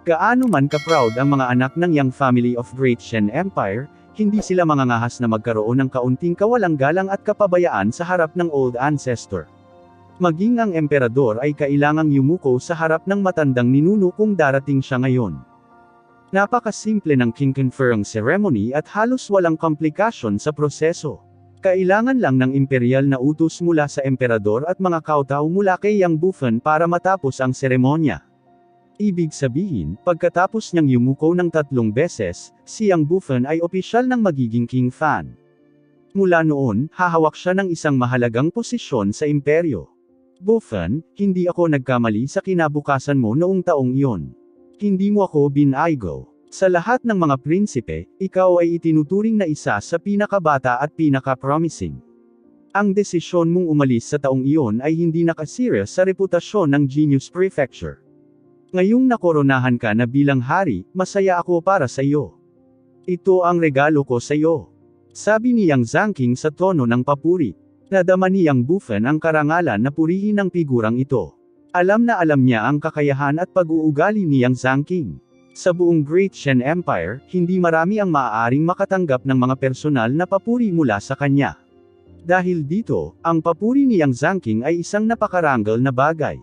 Gaano man ka-proud ang mga anak ng Yang family of Great Shen Empire, hindi sila mangangahas na magkaroon ng kaunting kawalang galang at kapabayaan sa harap ng old ancestor. Maging ang emperador ay kailangang yumuko sa harap ng matandang ninuno kung darating siya ngayon. Napakasimple ng king conferring ceremony at halos walang komplikasyon sa proseso. Kailangan lang ng imperial na utos mula sa emperador at mga kautaw mula kay Yang Bufan para matapos ang seremonya. Ibig sabihin, pagkatapos niyang yumuko ng 3 beses, si Yang Bufan ay opisyal ng magiging King Fan. Mula noon, hahawak siya ng isang mahalagang posisyon sa imperyo. Bufan, hindi ako nagkamali sa kinabukasan mo noong taong iyon. Hindi mo ako binaygo. Sa lahat ng mga prinsipe, ikaw ay itinuturing na isa sa pinakabata at pinaka-promising. Ang desisyon mong umalis sa taong iyon ay hindi nakasira sa reputasyon ng Genius Prefecture. Ngayong nakoronahan ka na bilang hari, masaya ako para sa iyo. Ito ang regalo ko sa iyo. Sabi ni Yang Zhangqing sa tono ng papuri. Nadama ni Yang Bufan ang karangalan na purihin ng figurang ito. Alam na alam niya ang kakayahan at pag-uugali ni Yang Zhangqing. Sa buong Great Shen Empire, hindi marami ang maaaring makatanggap ng mga personal na papuri mula sa kanya. Dahil dito, ang papuri ni Yang Zhangqing ay isang napakarangal na bagay.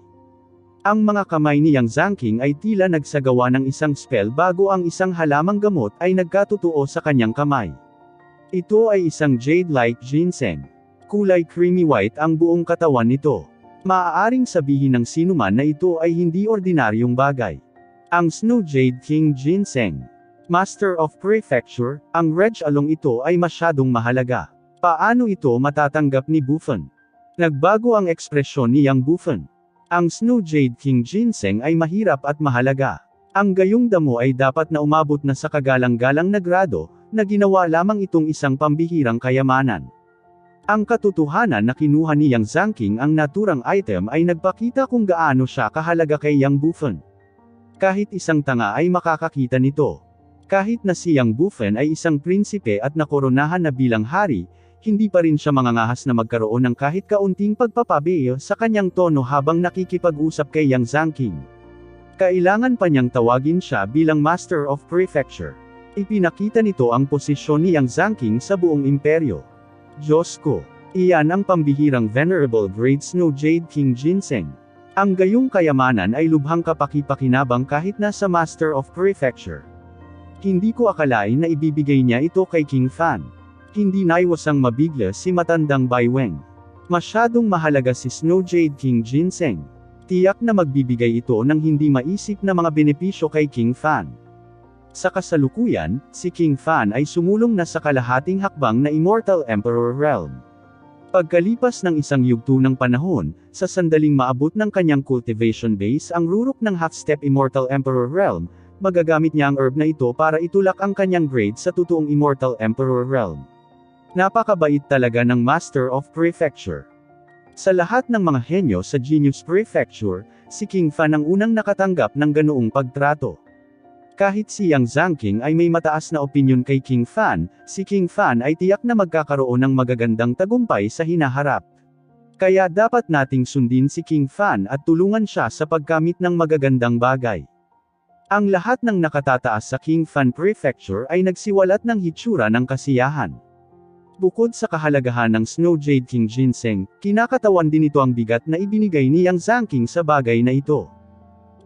Ang mga kamay ni Yang Zhangqing ay tila nagsagawa ng isang spell bago ang isang halamang gamot ay nagkatotoo sa kanyang kamay. Ito ay isang jade-like ginseng. Kulay creamy white ang buong katawan nito. Maaaring sabihin ng sinuman na ito ay hindi ordinaryong bagay. Ang Snow Jade King Ginseng. Master of Prefecture, ang reg along ito ay masyadong mahalaga. Paano ito matatanggap ni Bufan? Nagbago ang ekspresyon ni Yang Bufan. Ang Snow Jade King Ginseng ay mahirap at mahalaga. Ang gayong damo ay dapat na umabot na sa kagalang-galang na grado, na ginawa lamang itong isang pambihirang kayamanan. Ang katotohanan na kinuha ni Yang Zhangqing ang naturang item ay nagpakita kung gaano siya kahalaga kay Yang Bufan. Kahit isang tanga ay makakakita nito. Kahit na si Yang Bufan ay isang prinsipe at nakoronahan na bilang hari, hindi pa rin siya mangangahas na magkaroon ng kahit kaunting pagpapabeyo sa kanyang tono habang nakikipag-usap kay Yang Zhangqing. Kailangan pa niyang tawagin siya bilang Master of Prefecture. Ipinakita nito ang posisyon ni Yang Zhangqing sa buong imperyo. Diyos ko, iyan ang pambihirang Venerable Great Snow Jade King Ginseng. Ang gayong kayamanan ay lubhang kapaki-pakinabang kahit nasa Master of Prefecture. Hindi ko akalain na ibibigay niya ito kay King Fan. Hindi naiwasang mabigla si matandang Bai Weng. Masyadong mahalaga si Snow Jade King Ginseng. Tiyak na magbibigay ito ng hindi maisip na mga benepisyo kay King Fan. Sa kasalukuyan, si King Fan ay sumulong na sa kalahating hakbang na Immortal Emperor Realm. Pagkalipas ng isang yugto ng panahon, sa sandaling maabot ng kanyang cultivation base ang rurok ng half-step Immortal Emperor Realm, magagamit niya ang herb na ito para itulak ang kanyang grade sa totoong Immortal Emperor realm. Napakabait talaga ng Master of Prefecture. Sa lahat ng mga henyo sa Genius Prefecture, si King Fan ang unang nakatanggap ng ganoong pagtrato. Kahit si Yang Zhangqing ay may mataas na opinyon kay King Fan, si King Fan ay tiyak na magkakaroon ng magagandang tagumpay sa hinaharap. Kaya dapat nating sundin si King Fan at tulungan siya sa pagkamit ng magagandang bagay. Ang lahat ng nakatataas sa King Fan Prefecture ay nagsiwalat ng hitsura ng kasiyahan. Bukod sa kahalagahan ng Snow Jade King Ginseng, kinakatawan din ito ang bigat na ibinigay ni Yang Zhangqing sa bagay na ito.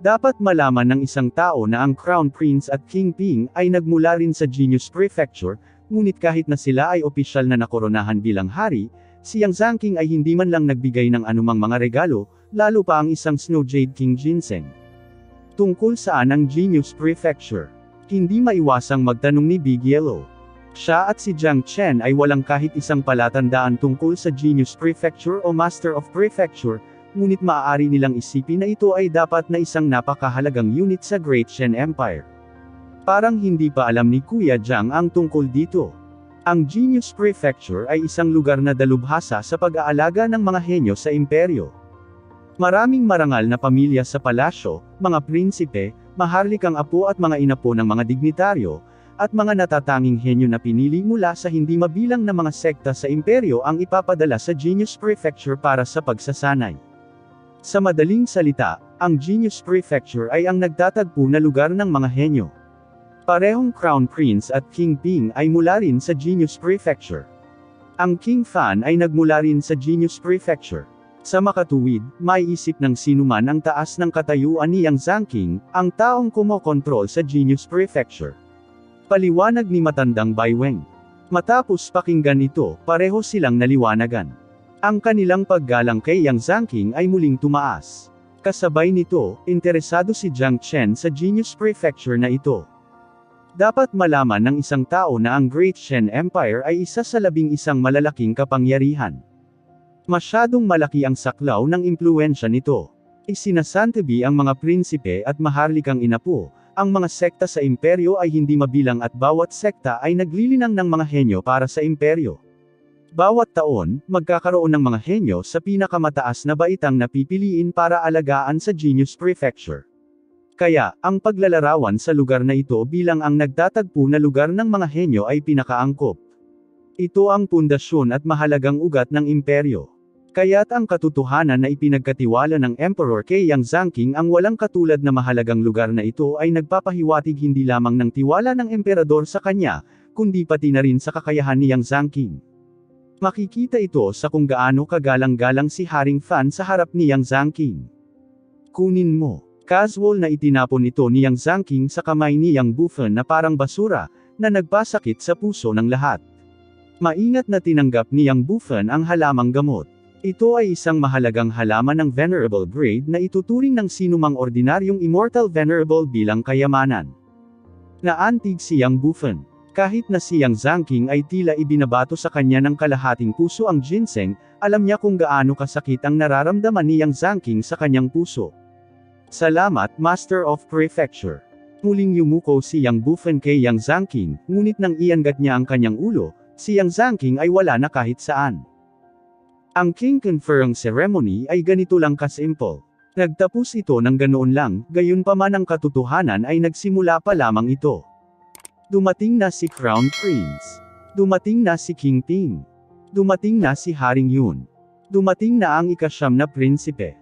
Dapat malaman ng isang tao na ang Crown Prince at King Ping ay nagmula rin sa Genius Prefecture, ngunit kahit na sila ay opisyal na nakoronahan bilang hari, si Yang Zhangqing ay hindi man lang nagbigay ng anumang mga regalo, lalo pa ang isang Snow Jade King Ginseng. Tungkol saan ang Genius Prefecture? Hindi maiwasang magtanong ni Big Yellow. Siya at si Jiang Chen ay walang kahit isang palatandaan tungkol sa Genius Prefecture o Master of Prefecture, ngunit maaari nilang isipin na ito ay dapat na isang napakahalagang unit sa Great Shen Empire. Parang hindi pa alam ni Kuya Jiang ang tungkol dito. Ang Genius Prefecture ay isang lugar na dalubhasa sa pag-aalaga ng mga henyo sa imperyo. Maraming marangal na pamilya sa palasyo, mga prinsipe, maharlikang apo at mga inapo ng mga dignitaryo, at mga natatanging henyo na pinili mula sa hindi mabilang na mga sekta sa imperyo ang ipapadala sa Genius Prefecture para sa pagsasanay. Sa madaling salita, ang Genius Prefecture ay ang nagtatagpo na lugar ng mga henyo. Parehong Crown Prince at King Ping ay mula rin sa Genius Prefecture. Ang King Fan ay nagmula rin sa Genius Prefecture. Sa makatuwid, maiisip ng sinuman ang taas ng katayuan ni Yang Zhangqing, ang taong kumokontrol sa Genius Prefecture. Paliwanag ni matandang Bai Weng. Matapos pakinggan ito, pareho silang naliwanagan. Ang kanilang paggalang kay Yang Zhangqing ay muling tumaas. Kasabay nito, interesado si Jiang Chen sa Genius Prefecture na ito. Dapat malaman ng isang tao na ang Great Shen Empire ay isa sa 11 malalaking kapangyarihan. Masyadong malaki ang saklaw ng impluwensya nito. Isinasantabi ang mga prinsipe at maharlikang inapo. Ang mga sekta sa imperyo ay hindi mabilang at bawat sekta ay naglilinang ng mga henyo para sa imperyo. Bawat taon, magkakaroon ng mga henyo sa pinakamataas na baitang napipiliin para alagaan sa Genius Prefecture. Kaya, ang paglalarawan sa lugar na ito bilang ang nagtatagpo na lugar ng mga henyo ay pinakaangkop. Ito ang pundasyon at mahalagang ugat ng imperyo. Kaya't ang katotohanan na ipinagkatiwala ng Emperor kay Yang Zhangqing ang walang katulad na mahalagang lugar na ito ay nagpapahiwatig hindi lamang ng tiwala ng emperador sa kanya, kundi pati na rin sa kakayahan ni Yang Zhangqing. Makikita ito sa kung gaano kagalang-galang si Haring Fan sa harap ni Yang Zhangqing. Kunin mo. Casual na itinapon ito ni Yang Zhangqing sa kamay ni Yang Bufen na parang basura, na nagpasakit sa puso ng lahat. Maingat na tinanggap ni Yang Bufen ang halamang gamot. Ito ay isang mahalagang halaman ng Venerable Grade na ituturing ng sinumang ordinaryong Immortal Venerable bilang kayamanan. Naantig si Yang Bufen. Kahit na si Yang Zhangqing ay tila ibinabato sa kanya ng kalahating puso ang ginseng, alam niya kung gaano kasakit ang nararamdaman ni Yang Zhangqing sa kanyang puso. Salamat, Master of Prefecture. Muling yumuko si Yang Bufen kay Yang Zhangqing, ngunit nang iangat niya ang kanyang ulo, si Yang Zhangqing ay wala na kahit saan. Ang King Conferring Ceremony ay ganito lang kasimple. Nagtapos ito ng ganoon lang, gayunpaman ang katotohanan ay nagsimula pa lamang ito. Dumating na si Crown Prince. Dumating na si King Ping. Dumating na si Haring Yun. Dumating na ang ika-9 na prinsipe.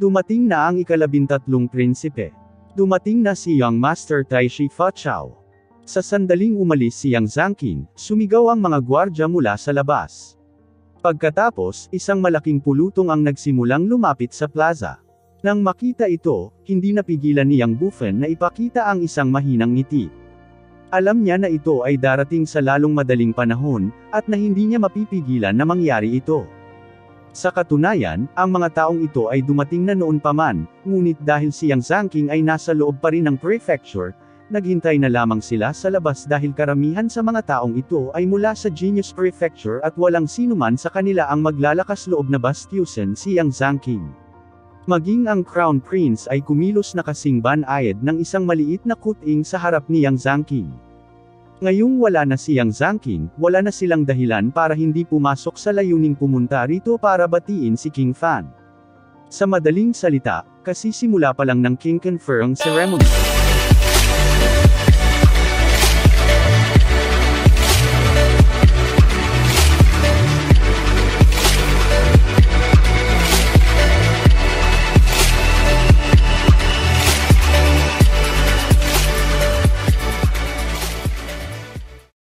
Dumating na ang ika-13 prinsipe. Dumating na si Young Master Taishi Fachao. Sa sandaling umalis si Yang Zhangqing, sumigaw ang mga gwardya mula sa labas. Pagkatapos, isang malaking pulutong ang nagsimulang lumapit sa plaza. Nang makita ito, hindi napigilan ni Yang Bufen na ipakita ang isang mahinang ngiti. Alam niya na ito ay darating sa lalong madaling panahon, at na hindi niya mapipigilan na mangyari ito. Sa katunayan, ang mga taong ito ay dumating na noon pa man, ngunit dahil si Yang Zhangqing ay nasa loob pa rin ng prefecture, naghintay na lamang sila sa labas dahil karamihan sa mga taong ito ay mula sa Genius Prefecture at walang sinuman sa kanila ang maglalakas loob na bastyusin si Yang Zhangqing. Maging ang Crown Prince ay kumilos na kasing banayad ng isang maliit na kuting sa harap ni Yang Zhangqing. Ngayong wala na si Yang Zhangqing, wala na silang dahilan para hindi pumasok sa layuning pumunta rito para batiin si King Fan. Sa madaling salita, kasi simula pa lang ng King Confirm ceremony.